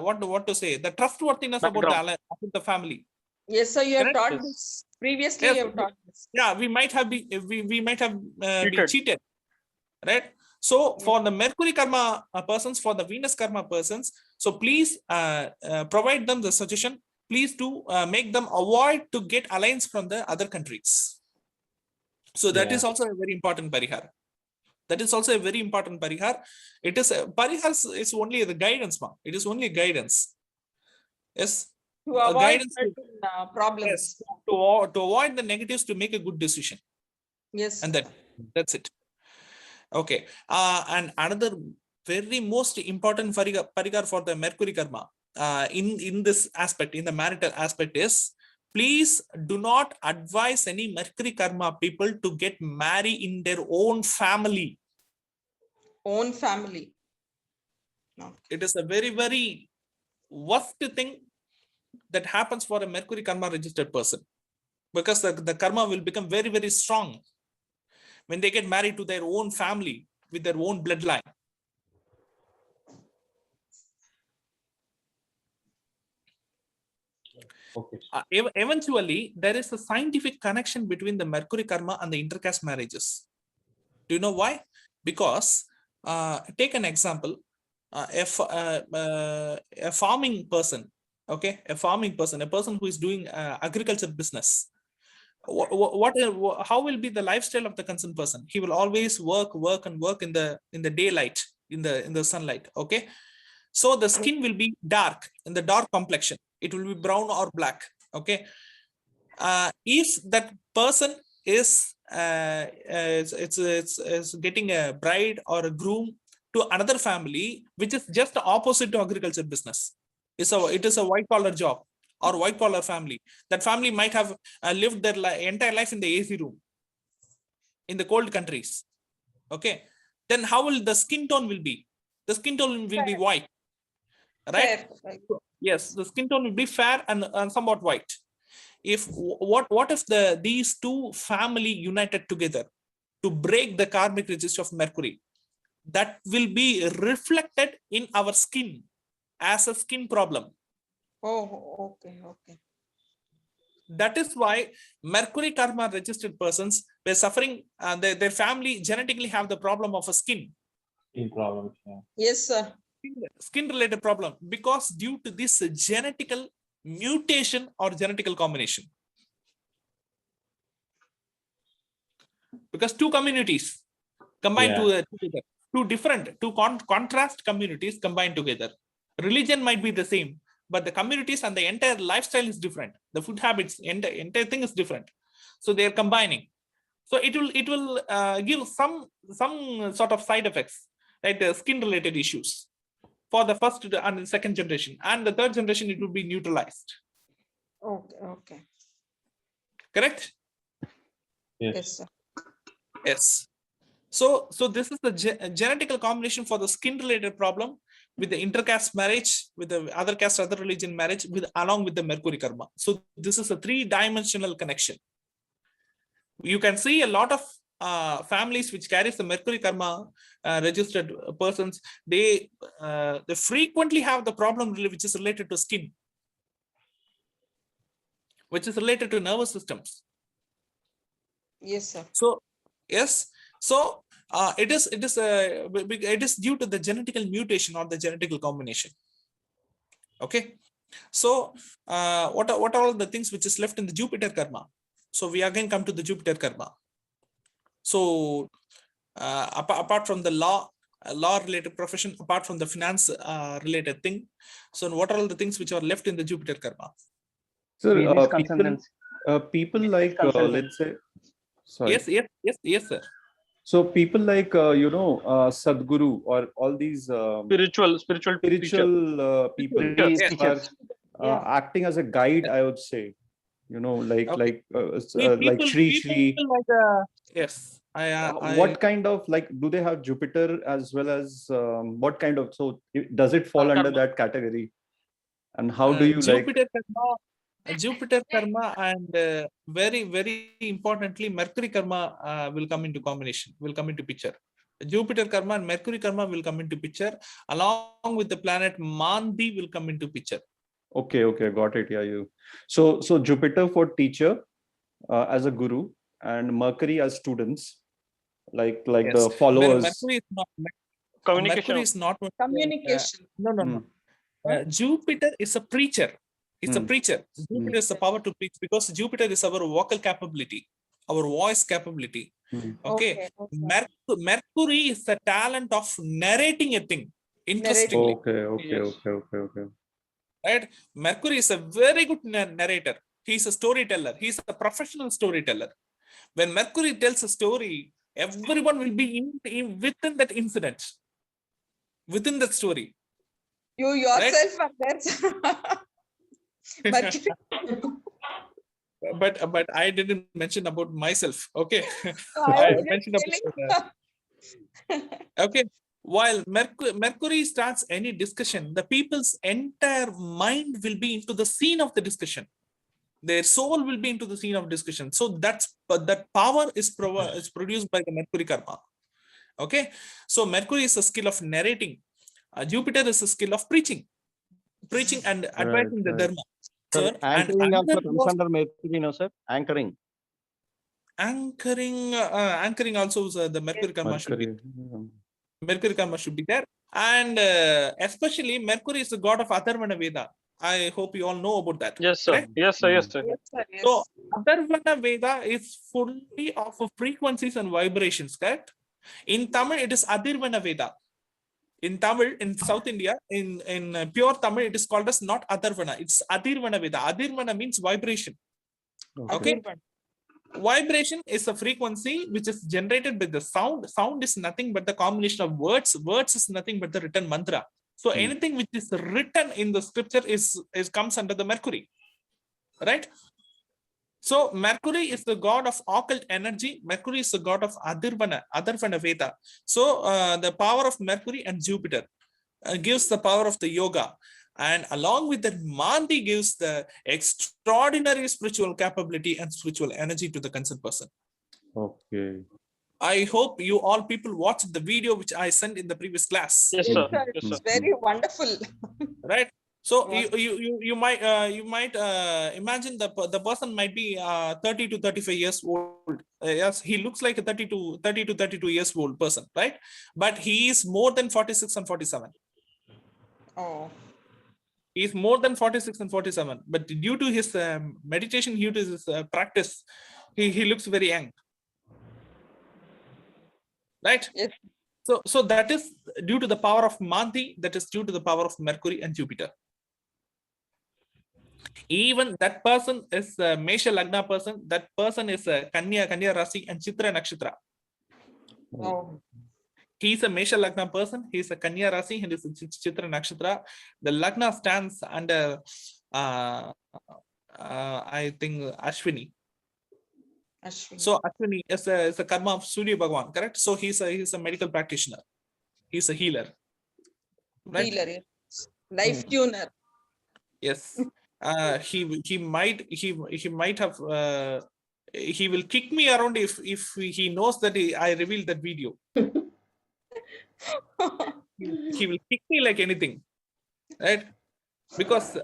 what to say, the trustworthiness about the alliance, about the family. Yes, sir. You have Correct? taught this previously. Yes. You have taught this. Yeah, we might have been cheated, right? So for the Mercury Karma persons, for the Venus Karma persons, so please provide them the suggestion. Please do make them avoid to get alliance from the other countries. So that is also a very important parihar. That is also a very important parihar. It is parihar is only the guidance, ma. It is only a guidance. Yes. To avoid certain problems. Yes. To avoid the negatives, to make a good decision. Yes. And that's it. Okay. And another very most important parihar for the Mercury Karma in this aspect, in the marital aspect, is please do not advise any Mercury Karma people to get married in their own family. Own family. No. It is a very, very worst thing that happens for a Mercury Karma registered person, because the karma will become very, very strong when they get married to their own family with their own bloodline. Okay. Eventually, there is a scientific connection between the Mercury Karma and the intercaste marriages. Do you know why? Because take an example, a farming person, okay, a person who is doing agriculture business. How will be the lifestyle of the concerned person? He will always work in the daylight, in the sunlight. Okay, so the skin will be dark, in the dark complexion. It will be brown or black. Okay, if that person is getting a bride or a groom to another family which is just opposite to agriculture business, it is a white collar job or white collar family. That family might have lived their entire life in the AC room in the cold countries. Okay, then how will the skin tone will be? The skin tone will be white, right? Yes, the skin tone will be fair and somewhat white. If what if these two family united together to break the karmic register of Mercury, that will be reflected in our skin as a skin problem. Oh, okay. That is why Mercury Karma registered persons were suffering, and their family genetically have the problem of a skin problem. Yes, sir. Skin related problem, because due to this genetical mutation or genetical combination. Because two communities combined together, two contrast communities combined together. Religion might be the same, but the communities and the entire lifestyle is different. The food habits, entire thing is different. So they are combining. So it will give some sort of side effects, like the skin related issues for the first and the second generation, and the third generation it will be neutralized. Okay. Correct? Yes, sir. Yes. So this is the genetical combination for the skin related problem with the intercaste marriage, with the other caste, other religion marriage, along with the Mercury Karma. So this is a 3-dimensional connection. You can see a lot of families which carries the Mercury karma registered persons, they frequently have the problem which is related to skin, which is related to nervous systems. Yes, sir. So yes, so it is due to the genetical mutation or the genetical combination. Okay, so what are all the things which is left in the Jupiter karma? So we again come to the Jupiter karma. So apart from the law related profession, apart from the finance related thing, so what are all the things which are left in the Jupiter karma? So Business people, consultants. people like let's say, sorry. Yes, sir. So people like Sadhguru or all these spiritual spiritual people Yes. are acting as a guide, I would say. Like like Shri. People like, yes. What kind of, like, do they have Jupiter as well as what kind of, so does it fall under that category? And how do you Jupiter karma and very, very importantly, Mercury karma will come into combination, will come into picture. Jupiter karma and Mercury karma will come into picture, along with the planet Mandi will come into picture. Okay, got it. Yeah, so Jupiter for teacher as a guru, and Mercury as students, like Yes. the followers. Mercury is not communication. Mercury is not Communication. no. Jupiter is a preacher. It's a preacher. Jupiter is the power to preach, because Jupiter is our vocal capability, our voice capability. Okay. Mercury is the talent of narrating a thing interestingly. Okay. Right? Mercury is a very good narrator. He's a storyteller. He's a professional storyteller. When Mercury tells a story, everyone will be within that incident, within that story. You yourself are there. Mercury. But I didn't mention about myself. Okay. I mentioned about okay. While Mercury starts any discussion, the people's entire mind will be into the scene of the discussion. Their soul will be into the scene of discussion. So that power is produced by the Mercury karma. Okay. So Mercury is a skill of narrating. Jupiter is a skill of preaching and advising the dharma. Sir, anchoring also comes under Mercury, no, sir? Anchoring also is, the Mercury karma should be. Mercury karma should be there. And especially Mercury is the god of Atharvana Veda. I hope you all know about that. Yes, sir. Right? Yes, sir. Yes, sir. So Atharvana Veda is fully of frequencies and vibrations, correct? In Tamil, it is Adirvana Veda. In Tamil, in South India, in pure Tamil, it is called as not Atharvana. It's Adirvana Veda. Adirvana means vibration. Okay. Vibration is a frequency which is generated by the sound. Sound is nothing but the combination of words. Words is nothing but the written mantra. So anything which is written in the scripture is comes under the Mercury, right? So Mercury is the god of occult energy. Mercury is the god of Atharvana Veda. So the power of Mercury and Jupiter gives the power of the yoga. And along with that, Mandi gives the extraordinary spiritual capability and spiritual energy to the concerned person. Okay. I hope you all people watched the video which I sent in the previous class. Yes, sir. It's very wonderful. Right. So you might imagine the person might be 30 to 35 years old. Yes, he looks like a 30 to 32 years old person, right? But he is more than 46 and 47. Oh. He is more than 46 and 47. But due to his meditation, due to his practice, he looks very young. Right? Yes. So that is due to the power of Mandi, that is due to the power of Mercury and Jupiter. Even that person is a Mesha Lagna person, that person is a Kanya Rasi and Chitra Nakshatra. Oh. He's a Mesha Lagna person, he's a Kanya Rasi and is a Chitra Nakshatra. The Lagna stands under I think Ashwini. So Ashwini is a karma of Surya Bhagwan, correct? So he's a medical practitioner. He's a healer. Right? Healer, yes. Life tuner. Yes. He might have he will kick me around if he knows that I revealed that video. He will kick me like anything, right? Because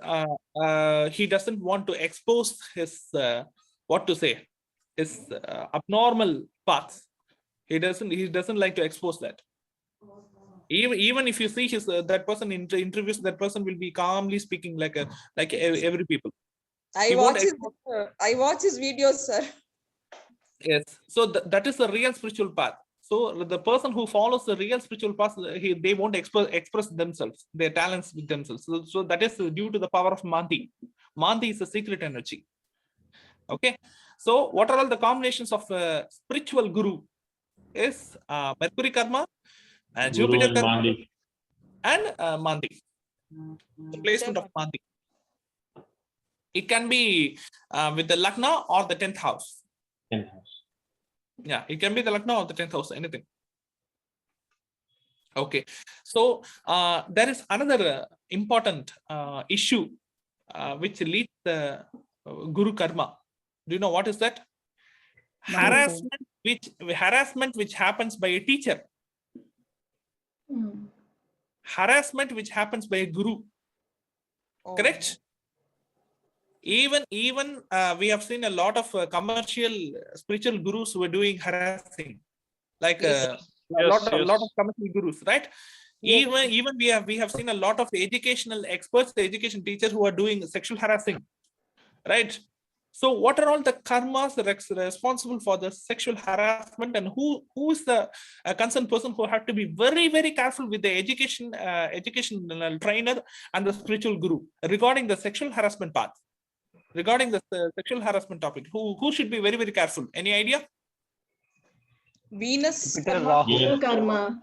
he doesn't want to expose his his abnormal paths. He doesn't like to expose that. Even if you see his that person in interviews, that person will be calmly speaking like every people. I watch his videos, sir. Yes, so that is the real spiritual path. So the person who follows the real spiritual path, they won't express themselves, their talents with themselves. So that is due to the power of Manti. Manti is a secret energy. Okay, so what are all the combinations of spiritual guru? Is Mercury karma, Jupiter karma, and Manti. The placement of Manti. It can be with the Lagna or the 10th house. 10th house. Yeah, it can be the Lagna or the 10th house, anything. Okay, so there is another important issue which leads the Guru karma. Do you know what is that? Harassment which happens by a teacher. Harassment which happens by a guru. Correct? Even we have seen a lot of commercial spiritual gurus who are doing harassing, like a lot of commercial gurus, right? Even we have seen a lot of educational experts, the education teachers who are doing sexual harassing, right? So what are all the karmas responsible for the sexual harassment, and who is the concerned person who have to be very, very careful with the educational trainer and the spiritual guru regarding the sexual harassment path, regarding the sexual harassment topic? Who should be very, very careful? Any idea? Venus karma.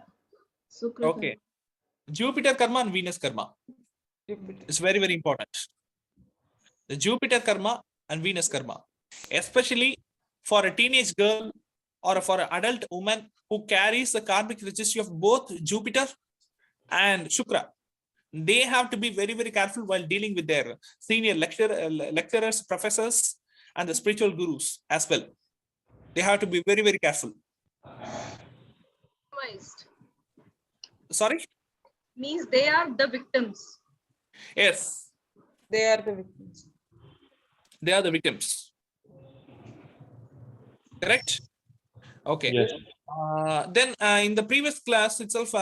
Okay, Jupiter karma and Venus karma. It's very, very important. The Jupiter karma and Venus karma, especially for a teenage girl or for an adult woman who carries the karmic registry of both Jupiter and Shukra. They have to be very, very careful while dealing with their senior lecturers, professors, and the spiritual gurus as well. They have to be very, very careful. Sorry? Means they are the victims. Yes. They are the victims. They are the victims. Correct? Okay. Yes. Then in the previous class itself,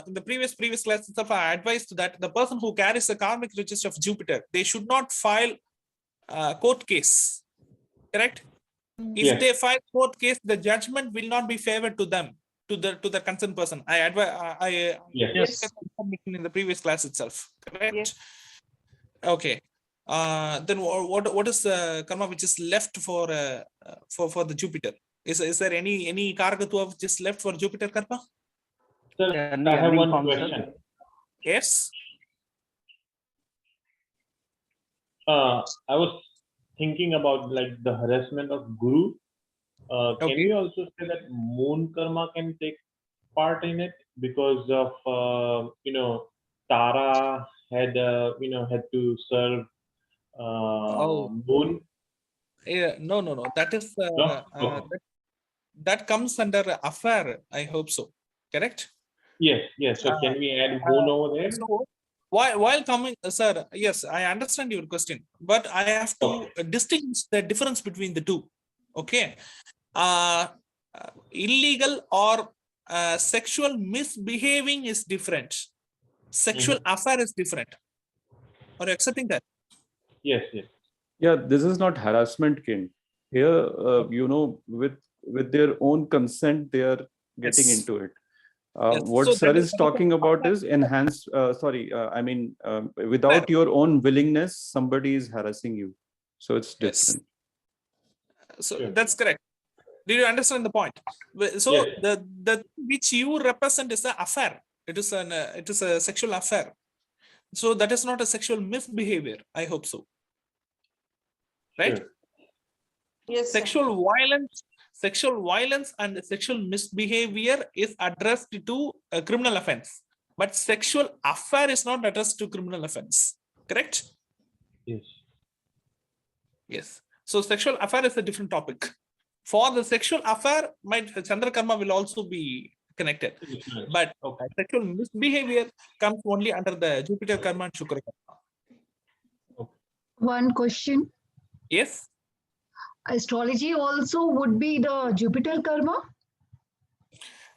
in the previous class itself, I advised that the person who carries the karmic register of Jupiter, they should not file court case. Correct? If they file court case, the judgment will not be favored to them, to the concerned person. I advise. In the previous class itself. Correct? Yes. Okay. Then what is the karma which is left for the Jupiter? Is there any Karakatva which is left for Jupiter karma? Sir, I have one question. Yes. I was thinking about like the harassment of Guru. Can we also say that moon karma can take part in it because of Tara had had to serve moon? Yeah, no. That is that comes under affair. I hope so. Correct? Yes. So can we add moon over there? So while coming, sir, yes, I understand your question, but I have to distinguish the difference between the two. Okay. Illegal or sexual misbehaving is different. Sexual affair is different. Are you accepting that? Yes. Yeah, this is not harassment, King. Here, with their own consent, they are getting into it. What So sir is talking about is enhanced. Without your own willingness, somebody is harassing you. So it's different. So that's correct. Did you understand the point? So the which you represent is an affair. It is a sexual affair. So that is not a sexual misbehavior. I hope so. Right? Sure. Yes. Sexual violence and sexual misbehavior is addressed to a criminal offense, but sexual affair is not addressed to criminal offense. Correct? Yes. So sexual affair is a different topic. For the sexual affair, my Chandra karma will also be connected. But sexual misbehavior comes only under the Jupiter karma and Shukra karma. One question. Yes. Astrology also would be the Jupiter karma?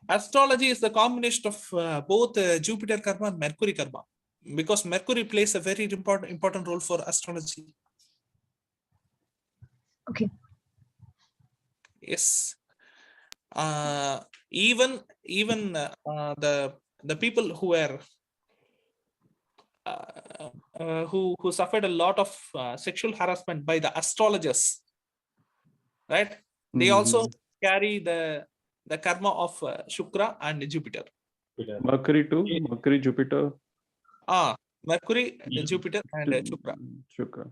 Astrology is the combination of both Jupiter karma and Mercury karma, because Mercury plays a very important role for astrology. Okay. Yes. Even the people who were who suffered a lot of sexual harassment by the astrologers, right? They also carry the karma of Shukra and Jupiter. Mercury too. Mercury, Jupiter. Mercury, Jupiter, and Shukra. Shukra.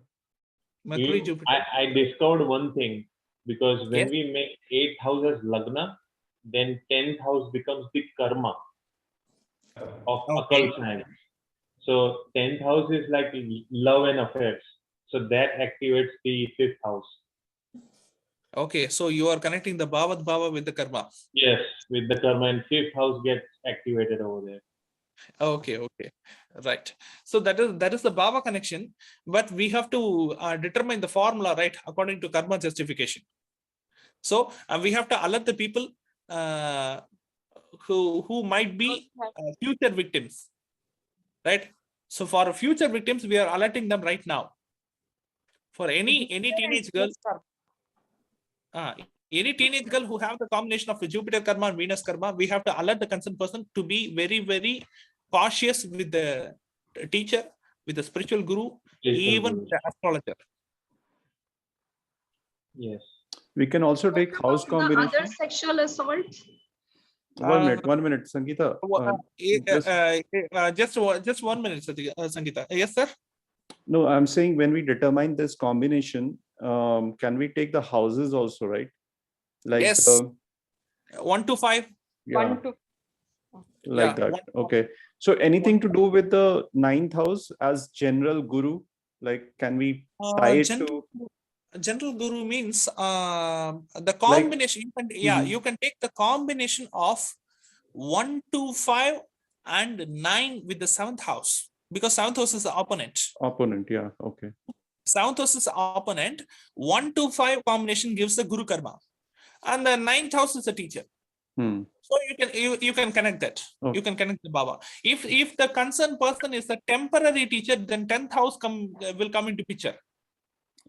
Mercury, Jupiter. I discovered one thing, because when we make 8th house as Lagna, then 10th house becomes the karma of occult science. So 10th house is like love and affairs. So that activates the 5th house. Okay, so you are connecting the Bhavat Bhava with the karma. Yes, with the karma, and 5th house gets activated over there. Okay, right. So that is the Bhava connection, but we have to determine the formula, right, according to karma justification. So we have to alert the people who might be future victims, right? So for future victims, we are alerting them right now. For any teenage girl, any teenage girl who have the combination of Jupiter karma and Venus karma, we have to alert the concerned person to be very, very cautious with the teacher, with the spiritual guru, even the astrologer. Yes. We can also take house combination. The other sexual assaults. 1 minute, Sangeeta. Just 1 minute, Sangeeta. Yes, sir. No, I'm saying when we determine this combination, can we take the houses also, right? Like yes. 1 to 5. Yeah. 1 to Like that. Okay. So anything to do with the 9th house as general guru? Like, can we tie it to? General guru means the combination. Like, you can take the combination of 1 to 5 and 9 with the 7th house, because 7th house is the opponent. Opponent, yeah. Okay. 7th house is the opponent. 1 to 5 combination gives the guru karma, and the 9th house is the teacher. So you can connect that. Okay. You can connect the Baba. If the concerned person is a temporary teacher, then 10th house will come into picture.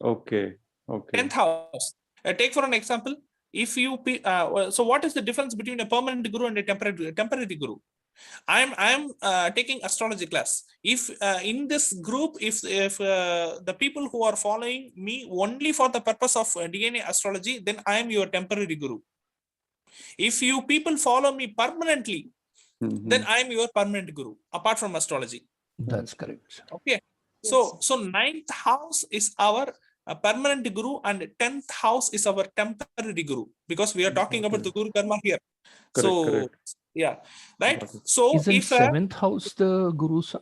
Okay. 10th house. Take for an example. If you so what is the difference between a permanent guru and a temporary guru? I'm taking astrology class. If in this group, if the people who are following me only for the purpose of DNA astrology, then I am your temporary guru. If you people follow me permanently, then I am your permanent guru, apart from astrology. That's correct. Okay. So 9th house is our permanent guru, and 10th house is our temporary guru, because we are talking about the guru karma here. Correct. Yeah, right. So isn't if 7th house the guru's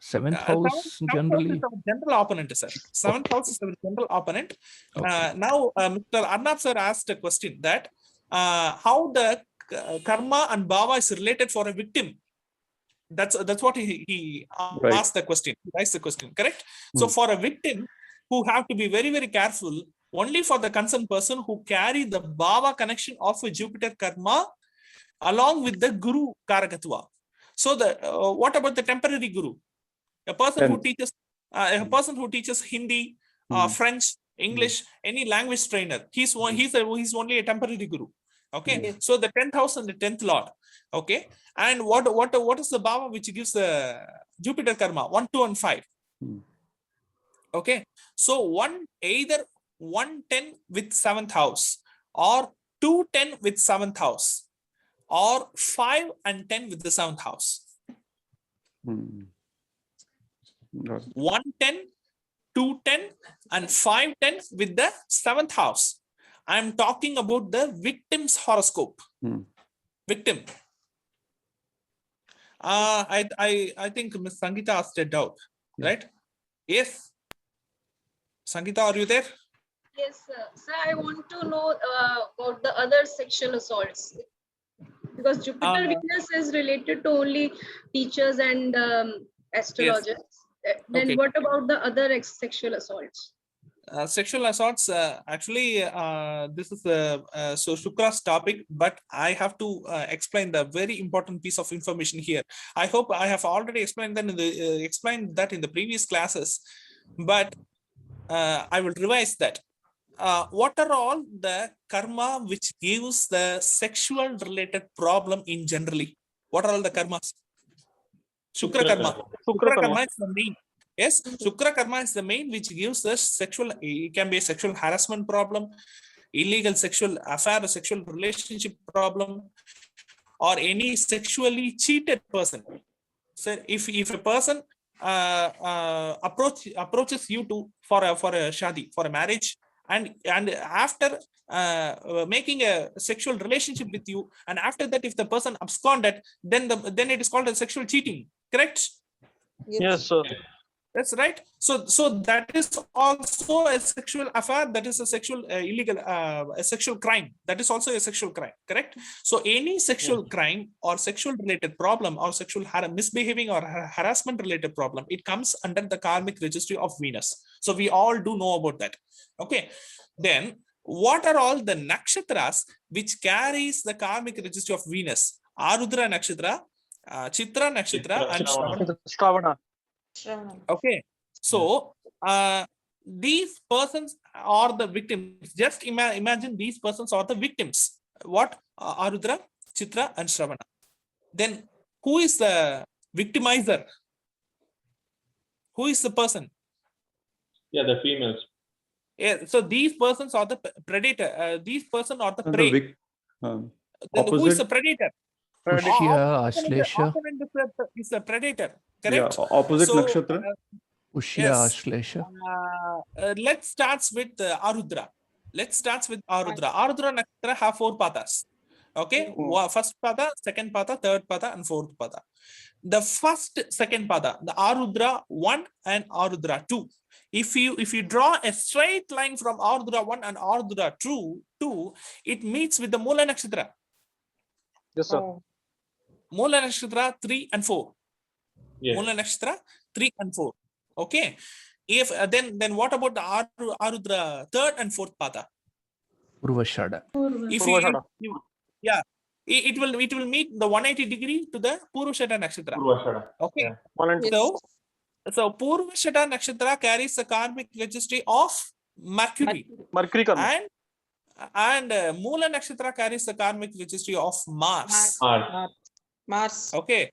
7th house generally? General opponent, sir. 7th house is the general opponent. Now, Mr. Arnab sir asked a question that how the karma and bhava is related for a victim. That's what he asked the question. He raised the question, correct? So for a victim, who have to be very, very careful, only for the concerned person who carry the bhava connection of a Jupiter karma along with the guru karakatva. So what about the temporary guru? A person who teaches Hindi, French, English, any language trainer. He's only a temporary guru. Okay. So the 10th house and the 10th lord. Okay. And what is the bhava which gives the Jupiter karma? 1, 2, and 5. Okay. So either 110 with 7th house, or 210 with 7th house, or 5 and 10 with the 7th house. 110, 210, and 510 with the 7th house. I am talking about the victim's horoscope. Victim. I think Ms. Sangeeta asked a doubt, right? Yes. Sangeeta, are you there? Yes, sir. Sir, I want to know about the other sexual assaults, because Jupiter Venus is related to only teachers and astrologers. Then Okay. what about the other sexual assaults? Sexual assaults, actually, this is so Shukra's topic, but I have to explain the very important piece of information here. I hope I have already explained that in the previous classes, but I will revise that. What are all the karma which gives the sexual related problem in generally? What are all the karmas? Shukra karma. Shukra karma is the main. Yes, Shukra karma is the main which gives the sexual, it can be a sexual harassment problem, illegal sexual affair, or sexual relationship problem, or any sexually cheated person. So if a person approaches you to for a shadi, for a marriage, and after making a sexual relationship with you, and after that if the person absconded, then it is called a sexual cheating. Correct? Yes, sir. That's right. So that is also a sexual affair. That is a sexual illegal, a sexual crime. That is also a sexual crime. Correct. So any sexual crime or sexual related problem or sexual misbehaving or harassment related problem, it comes under the karmic registry of Venus. So we all do know about that. Okay. Then what are all the nakshatras which carries the karmic registry of Venus? Arudra nakshatra, Chitra nakshatra, and Shravana. Okay, so these persons are the victims. Just imagine these persons are the victims. What? Arudra, Chitra, and Shravana. Then who is the victimizer? Who is the person? Yeah, the females. Yeah, so these persons are the predator. These persons are the prey. Then who is the predator? Pushya, Ashlesha. Opponent is the predator. Yeah, Correct? opposite So, nakshatra. Pushya, yes. Ashlesha. Let's start with Arudra. Let's start with Arudra. Arudra nakshatra have 4 pathas. Okay, first pada, second pada, third pada, and fourth pada. The first, second pada, the Arudra 1 and Arudra 2. If you draw a straight line from Arudra 1 and Arudra 2, it meets with the Mula nakshatra. Yes, sir. Mula nakshatra 3 and 4. Yes. Mula nakshatra 3 and 4. Okay. If then what about the Arudra third and fourth pada? Purvashada. If yeah, it will meet the 180 degree to the Purvashada nakshatra. Purvashada. Okay. Yeah. So Purvashada nakshatra carries the karmic registry of Mercury. Mercury karma. And Mula nakshatra carries the karmic registry of Mars. Mars. Okay.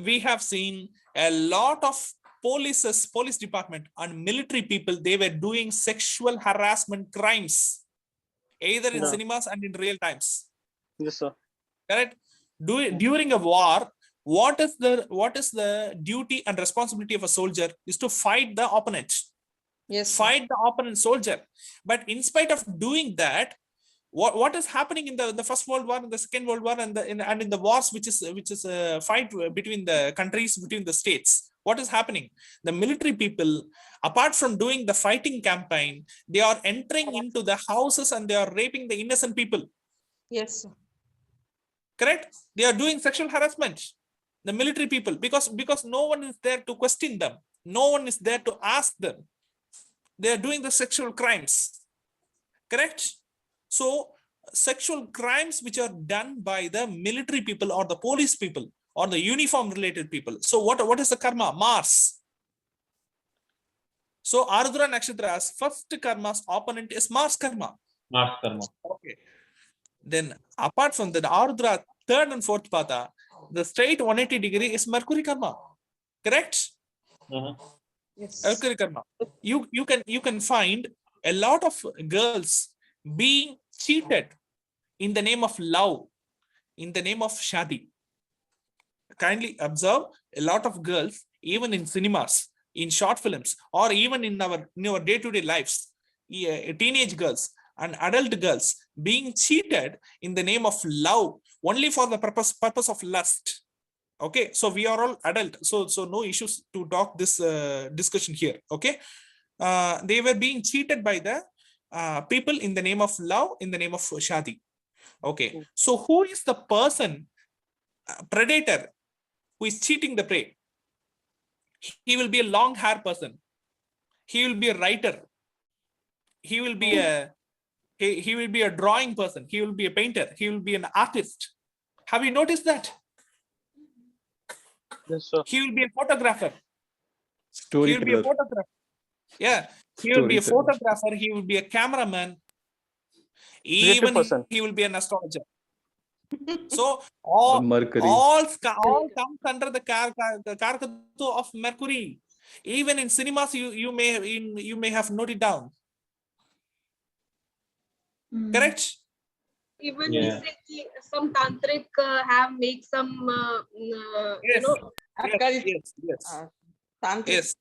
We have seen a lot of police department and military people, they were doing sexual harassment crimes, either in cinemas and in real times. Yes, sir. Correct? During a war, what is the duty and responsibility of a soldier is to fight the opponent. Yes. Fight the opponent soldier. But in spite of doing that, what is happening in the First World War and the Second World War and in the wars which is a fight between the countries, between the states? What is happening? The military people, apart from doing the fighting campaign, they are entering into the houses and they are raping the innocent people. Yes. Correct? They are doing sexual harassment. The military people, because no one is there to question them. No one is there to ask them. They are doing the sexual crimes. Correct? So sexual crimes which are done by the military people or the police people or the uniform related people. So what is the karma? Mars. So Ardhra Nakshatra's first karma's opponent is Mars karma. Mars karma. Okay. Then apart from that, Ardhra third and fourth pada, the straight 180 degree is Mercury karma. Correct? Yes. Mercury karma. You can find a lot of girls being cheated in the name of love, in the name of shadi. Kindly observe a lot of girls, even in cinemas, in short films, or even in our day-to-day lives, teenage girls and adult girls being cheated in the name of love, only for the purpose of lust. Okay, so we are all adult, so no issues to talk this discussion here. Okay, they were being cheated by the people in the name of love, in the name of shadi. Okay, so who is the person, predator, who is cheating the prey? He will be a long hair person. He will be a writer. He will be he will be a drawing person. He will be a painter. He will be an artist. Have you noticed that? Yes, sir. He will be a photographer. He will be a Storyteller. photographer. Yeah, he will be a Storyteller. photographer. He will be a cameraman. Creative Even person. he will be an astrologer. So all Mercury. all comes under the Karkatu of Mercury. Even in cinemas, you may have noted down. Correct? Even Yeah. recently, some tantric have make some, Yes. Occult. Yes. Tantric. Yes.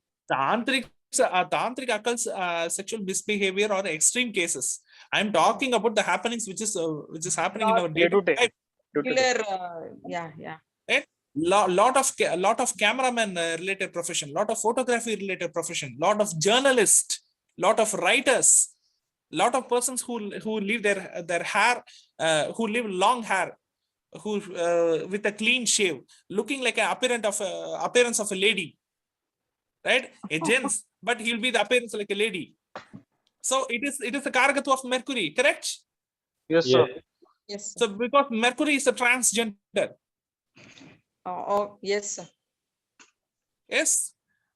Tantric occult sexual misbehavior or extreme cases. I'm talking about the happenings which is happening in our day-to-day life. Regular, yeah. Right? Lot of cameraman related profession, lot of photography related profession, lot of journalists, lot of writers, lot of persons who leave their hair, who leave long hair, who with a clean shave, looking like an appearance of a lady, right? A gents, but he'll be the appearance like a lady. So it is the Karagatu of Mercury, correct? Yes, sir. Yes. So because Mercury is a transgender. Oh, yes, sir. Yes.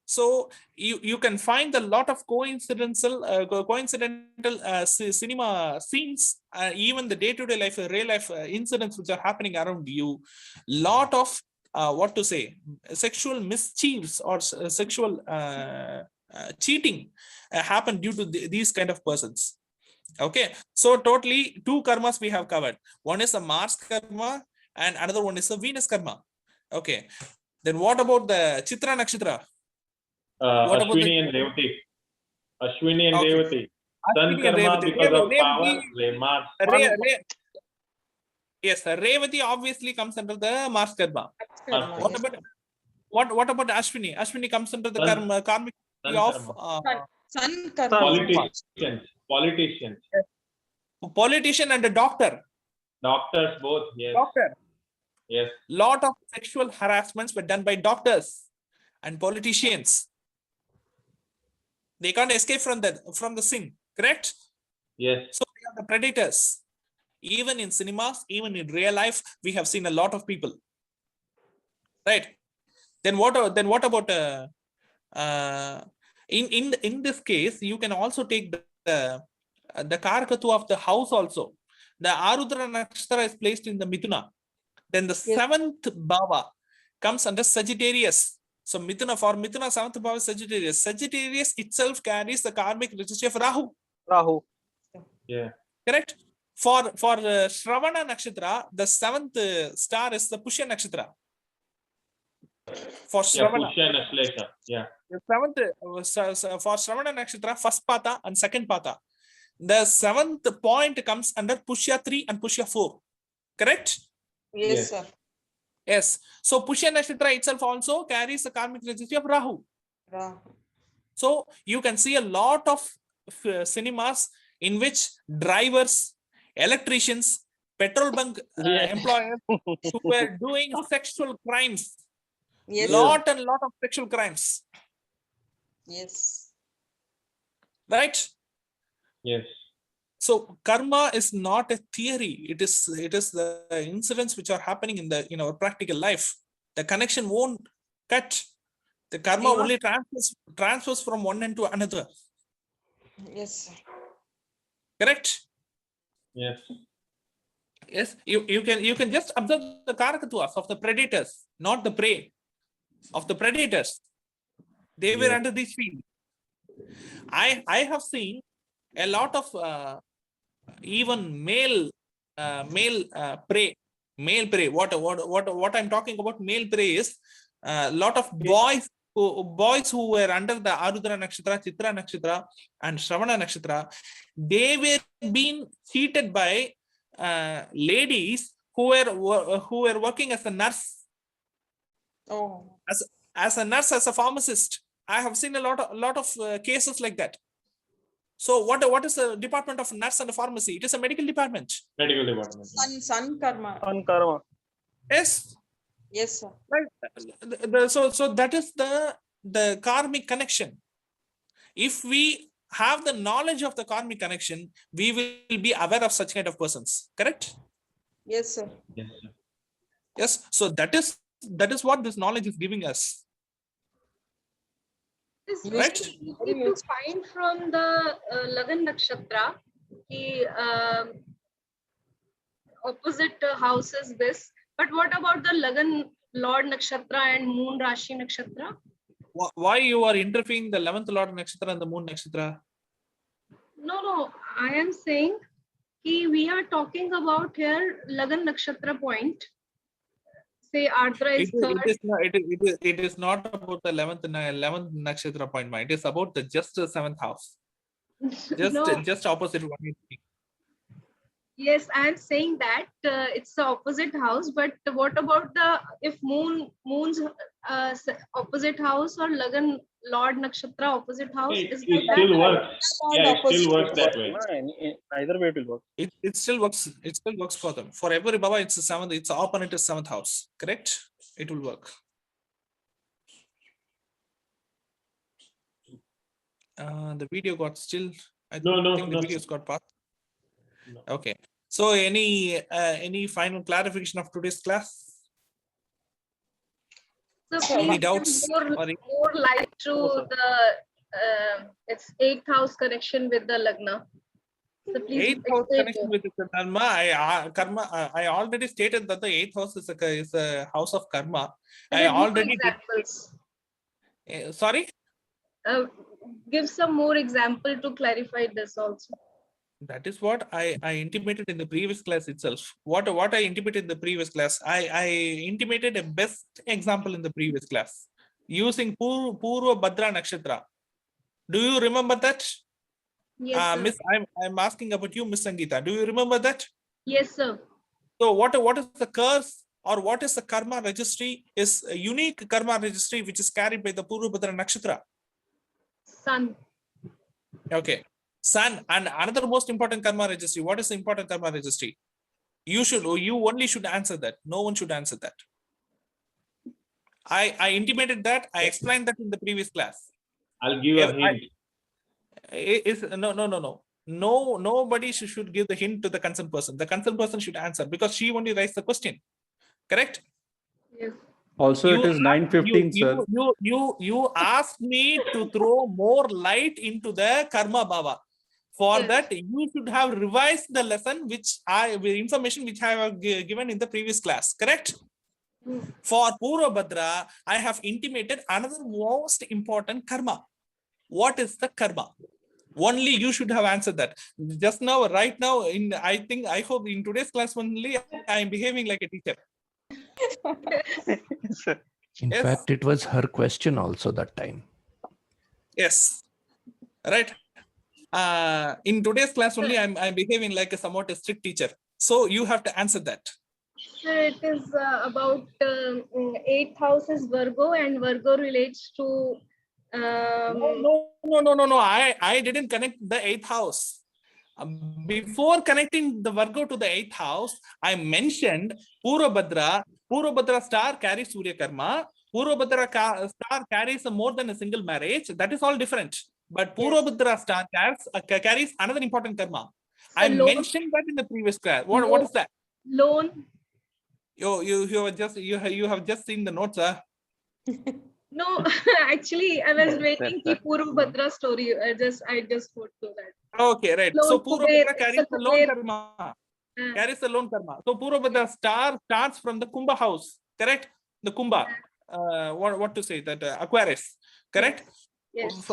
So you can find a lot of coincidental cinema scenes, even the day-to-day life, real life incidents which are happening around you. Lot of what to say, sexual mischiefs or sexual cheating happen due to these kind of persons. Okay, so totally 2 karmas we have covered. One is a Mars karma and another one is a Venus karma. Okay, then what about the Chitra Nakshatra? What about Ashwini and Revati. Ashwini and Okay. Revati. Sun Ashwini and karma Revati. because of Revati, power, Mars. Yes, Revati obviously comes under the Mars karma. What about Ashwini? Ashwini comes under the karmic of Sun karma. Politicians. Politician and a doctor. Doctors both, yes. Doctor. Yes. Lot of sexual harassments were done by doctors and politicians. They can't escape from the sin, correct? Yes. So we are the predators. Even in cinemas, even in real life, we have seen a lot of people. Right? Then what about in this case, you can also take the Karakatu of the house also. The Arudra Nakshatra is placed in the Mithuna. Then the 7th Bhava comes under Sagittarius. So Mithuna, for Mithuna, 7th Bhava is Sagittarius. Sagittarius itself carries the karmic registry of Rahu. Yeah. Correct? For Shravana Nakshatra, the 7th star is the Pushya Nakshatra. For Shravana. Yeah, Pushya and Ashlesha. Yeah. The 7th, for Shravana Nakshatra, first Pata and second Pata. The 7th point comes under Pushya 3 and Pushya 4. Correct? Yes, sir. Yes. So Pushya Nakshatra itself also carries the karmic registry of Rahu. So you can see a lot of cinemas in which drivers, electricians, petrol bunk employers who were doing sexual crimes. Lot and lot of sexual crimes. Yes. Right? Yes. So karma is not a theory. It is the incidents which are happening in our practical life. The connection won't cut. The karma only transfers from one end to another. Yes. Correct? Yes. Yes. You can just observe the karakatwas of the predators, not the prey. Of the predators. They were under this field. I have seen a lot of even male prey. Male prey. What I'm talking about male prey is a lot of boys who were under the Arudra Nakshatra, Chitra Nakshatra, and Shravana Nakshatra. They were being cheated by ladies who were working as a nurse. Oh. As a nurse, as a pharmacist. I have seen a lot of cases like that. So what is the department of nurse and pharmacy? It is a medical department. Medical department. Sun karma. On karma. Yes. Yes, sir. Right. So that is the karmic connection. If we have the knowledge of the karmic connection, we will be aware of such kind of persons. Correct? Yes, sir. Yes, sir. Yes. So that is what this knowledge is giving us. It's Right. very easy to find from the Lagan Nakshatra. Ki, opposite house is this. But what about the Lagan Lord Nakshatra and Moon Rashi Nakshatra? Why you are interfering the 11th Lord Nakshatra and the Moon Nakshatra? No. I am saying ki we are talking about here Lagan Nakshatra point. Say Ardra is third. It is not about the 11th Nakshatra point. It is about the just 7th house. Just opposite one. Yes, I am saying that it's the opposite house, but what about if moon's opposite house or Lagan Lord Nakshatra opposite house? It still works. Yeah, it still works that way. Either way it will work. It still works. It still works for them. For every Baba, it's the 7th. Its opponent is 7th house. Correct? It will work. The video got still. I think the videos got paused. No. Okay. So any final clarification of today's class? So Any please doubts? give more light to the it's 8th house connection with the Lagna. So please 8th house explain connection more. with the karma. I already stated that the 8th house is a house of karma. I Give more already examples. Sorry. Give some more example to clarify this also. That is what I intimated in the previous class itself. What I intimated in the previous class, I intimated a best example in the previous class using Purva Bhadra Nakshatra. Do you remember that? Yes, sir. Miss, I'm asking about you, Miss Sangeeta. Do you remember that? Yes, sir. So what is the curse or what is the karma registry? Is a unique karma registry which is carried by the Purva Bhadra Nakshatra. Sun. Okay. Sun, and another most important karma registry. What is the important karma registry? You only should answer that. No one should answer that. I intimated that. I explained that in the previous class. I'll give a hint. No, nobody should give the hint to the concerned person. The concerned person should answer because she only raised the question. Correct? Yes. Also, it is 9:15, sir. You asked me to throw more light into the karma bhava. For that, you should have revised the lesson information which I have given in the previous class. Correct? For Purva Bhadra, I have intimated another most important karma. What is the karma? Only you should have answered that. Just now, right now, I hope in today's class only, I am behaving like a teacher. In fact, it was her question also that time. Yes. Right. In today's class only, I'm behaving like a somewhat a strict teacher. So you have to answer that. Sir, it is about 8th house is Virgo and Virgo relates to No. I didn't connect the 8th house. Before connecting the Virgo to the 8th house, I mentioned Purva Bhadra star carries Surya Karma. Purva Bhadra star carries more than a single marriage. That is all different. But Purva Bhadra star carries another important karma. I mentioned that in the previous class. What is that? Loan. You have just seen the notes, huh? No, actually, I was waiting for Purva Bhadra story. I just put to that. Okay, right. So Purva Bhadra carries the loan karma. Carries the loan karma. So Purva Bhadra star starts from the Kumbha house. Correct? The Kumbha. What to say? That Aquarius. Correct? Yes.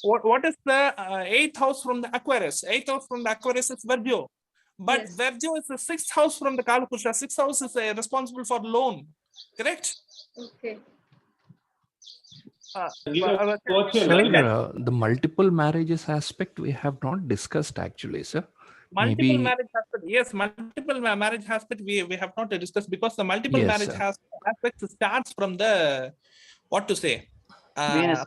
What is the 8th house from the Aquarius? 8th house from the Aquarius is Virgo. But Virgo is the 6th house from the Kalapusha. 6th house is responsible for loan. Correct? Okay. Sir, the multiple marriages aspect we have not discussed actually, sir. Multiple marriage aspect. Yes, multiple marriage aspect we have not discussed because the multiple marriage aspect starts from the what to say? Venus.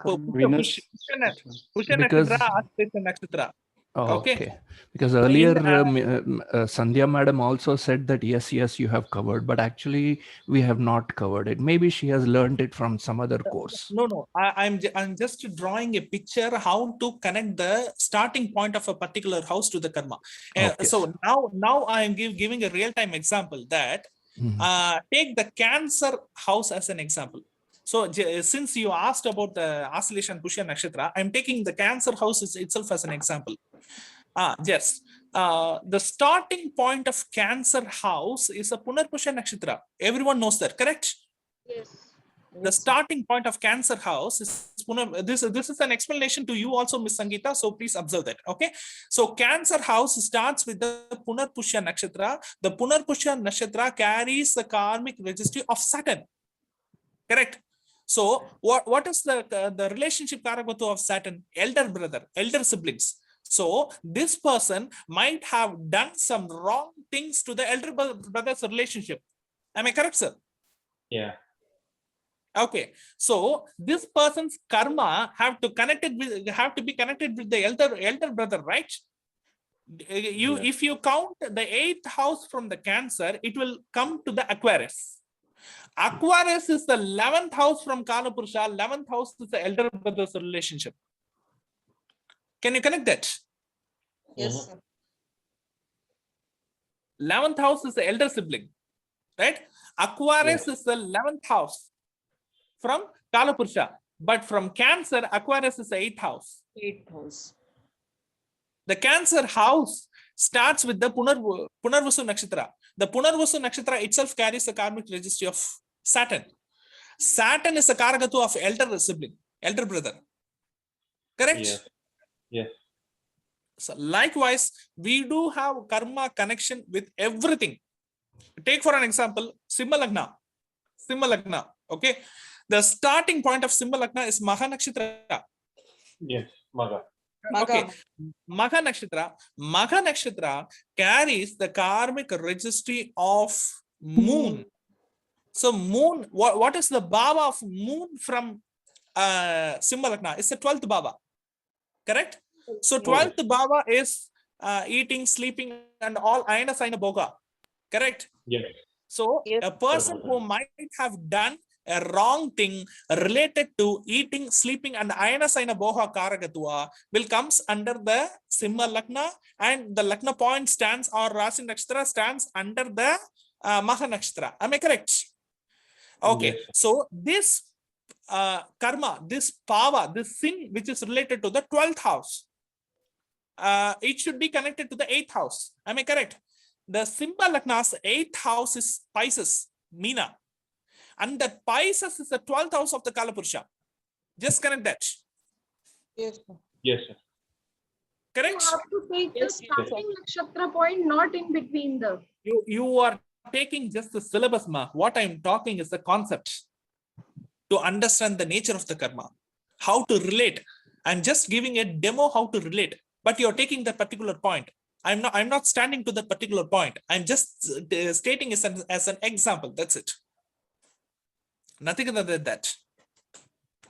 Pusha Nakshatra. Okay. Because earlier Sandhya madam also said that yes, you have covered, but actually we have not covered it. Maybe she has learned it from some other course. No. I'm just drawing a picture how to connect the starting point of a particular house to the karma. Okay. So now I am giving a real-time example that take the Cancer house as an example. So since you asked about the oscillation Pushya Nakshatra, I'm taking the Cancer house itself as an example. Yes. The starting point of Cancer house is a Punarpusha Nakshatra. Everyone knows that, correct? Yes. The starting point of Cancer house is this is an explanation to you also, Miss Sangeeta, so please observe that. Okay, so Cancer house starts with the Punarpusha Nakshatra. The Punarpusha Nakshatra carries the karmic registry of Saturn, correct? So what is the relationship Karagatu of Saturn? Elder brother, elder siblings. So this person might have done some wrong things to the elder brother's relationship. Am I correct, sir? Yeah. Okay, so this person's karma have to be connected with the elder brother, right? If you count the 8th house from the Cancer, it will come to the Aquarius. Aquarius is the 11th house from Kalapurusha. 11th house is the elder brother's relationship. Can you connect that? Yes, sir. 11th house is the elder sibling, right? Aquarius is the 11th house from Kalapurusha, but from Cancer, Aquarius is the 8th house. 8th house. The Cancer house starts with the Punarvasu Nakshatra. The Punarvasu Nakshatra itself carries the karmic registry of Saturn. Saturn is the Karagatu of elder sibling, elder brother. Correct? Yes. So likewise, we do have karma connection with everything. Take for an example, Simha Lagna. Okay. The starting point of Simha Lagna is Maha Nakshatra. Yes, Maga. Okay. Magha Nakshatra carries the karmic registry of moon. So moon, what is the bhava of moon from Simha Lagna? It's the 12th bhava. Correct? So 12th bhava is eating, sleeping, and all ayana signa bhoga. Correct? Yes. So a person who might have done a wrong thing related to eating, sleeping, and ayana signa bhoga karagatva will comes under the Simha Lagna, and the Lagna point stands, or Rasi Nakshatra stands under the Maha Nakshatra. Am I correct? Okay. Yes. So this karma, this pava, this sin which is related to the 12th house, it should be connected to the 8th house. Am I correct? The Simha Lagna's 8th house is Pisces, Meena. And that Pisces is the 12th house of the Kalapurusha. Just connect that. Yes, sir. Yes, sir. Correct? You have to take the starting nakshatra point, not in between the. You are taking just the syllabus, ma. What I'm talking is the concept to understand the nature of the karma, how to relate. I'm just giving a demo how to relate, but you're taking that particular point. I'm not standing to that particular point. I'm just stating as an example. That's it. Nothing other than that.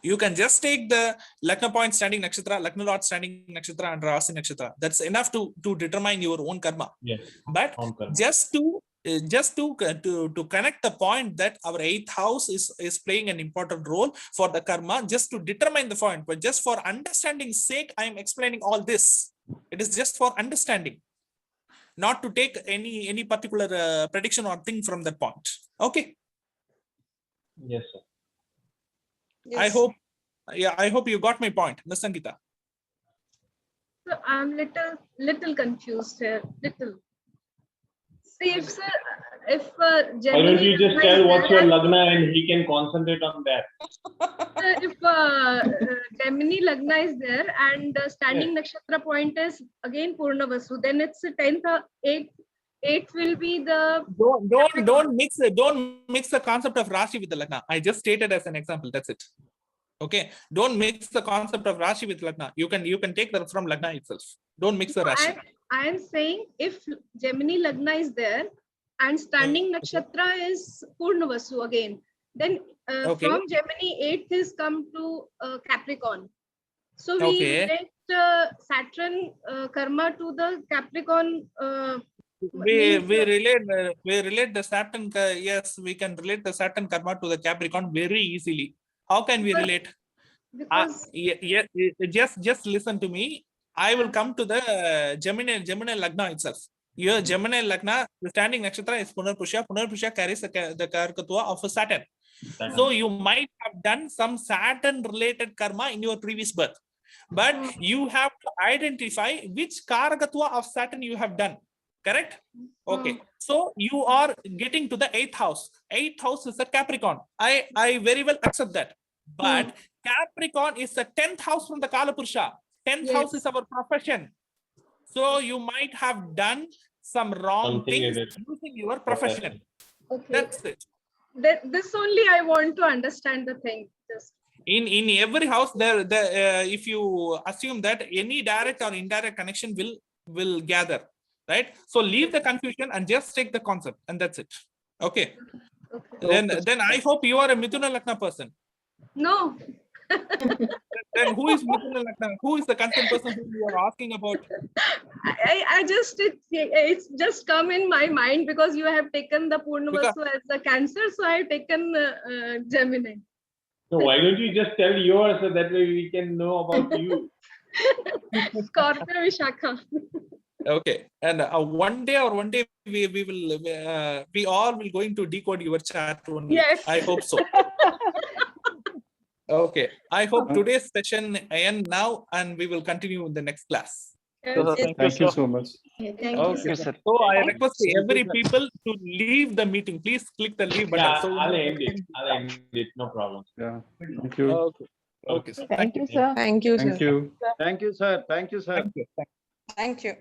You can just take the Lagna point standing nakshatra, Lagna Lord standing nakshatra, and Rasi nakshatra. That's enough to determine your own karma. Yes. But just to connect the point that our 8th house is playing an important role for the karma, just to determine the point, but just for understanding's sake, I am explaining all this. It is just for understanding, not to take any particular prediction or thing from that point. Okay. Yes, sir. Yes. I hope you got my point, Ms. Sangeeta. So I'm little confused here. Little. See, if Why don't you just tell what's your Lagna and he can concentrate on that? If Gemini Lagna is there and the standing nakshatra point is again Purnavasu, then it's the 10th, 8th will be the. Don't mix the concept of Rashi with the Lagna. I just stated as an example. That's it. Okay. Don't mix the concept of Rashi with Lagna. You can take that from Lagna itself. Don't mix the Rashi. I am saying if Gemini Lagna is there and standing nakshatra is Purnavasu again, then from Gemini 8th is come to Capricorn. So we relate Saturn karma to the Capricorn? We relate the Saturn. Yes, we can relate the Saturn karma to the Capricorn very easily. How can we relate? Because Just listen to me. I will come to the Gemini Lagna itself. Your Gemini Lagna, the standing nakshatra is Punarpusha. Punarpusha carries the Karakatwa of a Saturn. So you might have done some Saturn related karma in your previous birth, but you have to identify which Karakatwa of Saturn you have done. Correct? Okay. So you are getting to the 8th house. 8th house is a Capricorn. I very well accept that. But Capricorn is the 10th house from the Kalapurusha. 10th house is our profession. So you might have done some wrong things using your profession. Okay. That's it. This only I want to understand the thing. Just In every house, if you assume that any direct or indirect connection will gather, right? So leave the confusion and just take the concept, and that's it. Okay. Then I hope you are a Mithuna Lagna person. no. Then who is Mithuna Lagna? Who is the concerned person who you are asking about? I just it's just come in my mind because you have taken the Purnavasu as a Cancer, so I have taken Gemini. So why don't you just tell yours so that way we can know about you? Scorpio Vishakha. Okay, and one day we all will going to decode your chat only. Yes. I hope so. Okay, I hope today's session ends now, and we will continue in the next class. Thank you so much. Thank you, sir. So I request every people to leave the meeting. Please click the leave button. Yeah, So I'll end it. No problem. Yeah. Thank you. Okay. Okay, sir. Thank you, sir. Thank you, sir. Thank you, sir. Thank you. Thank you.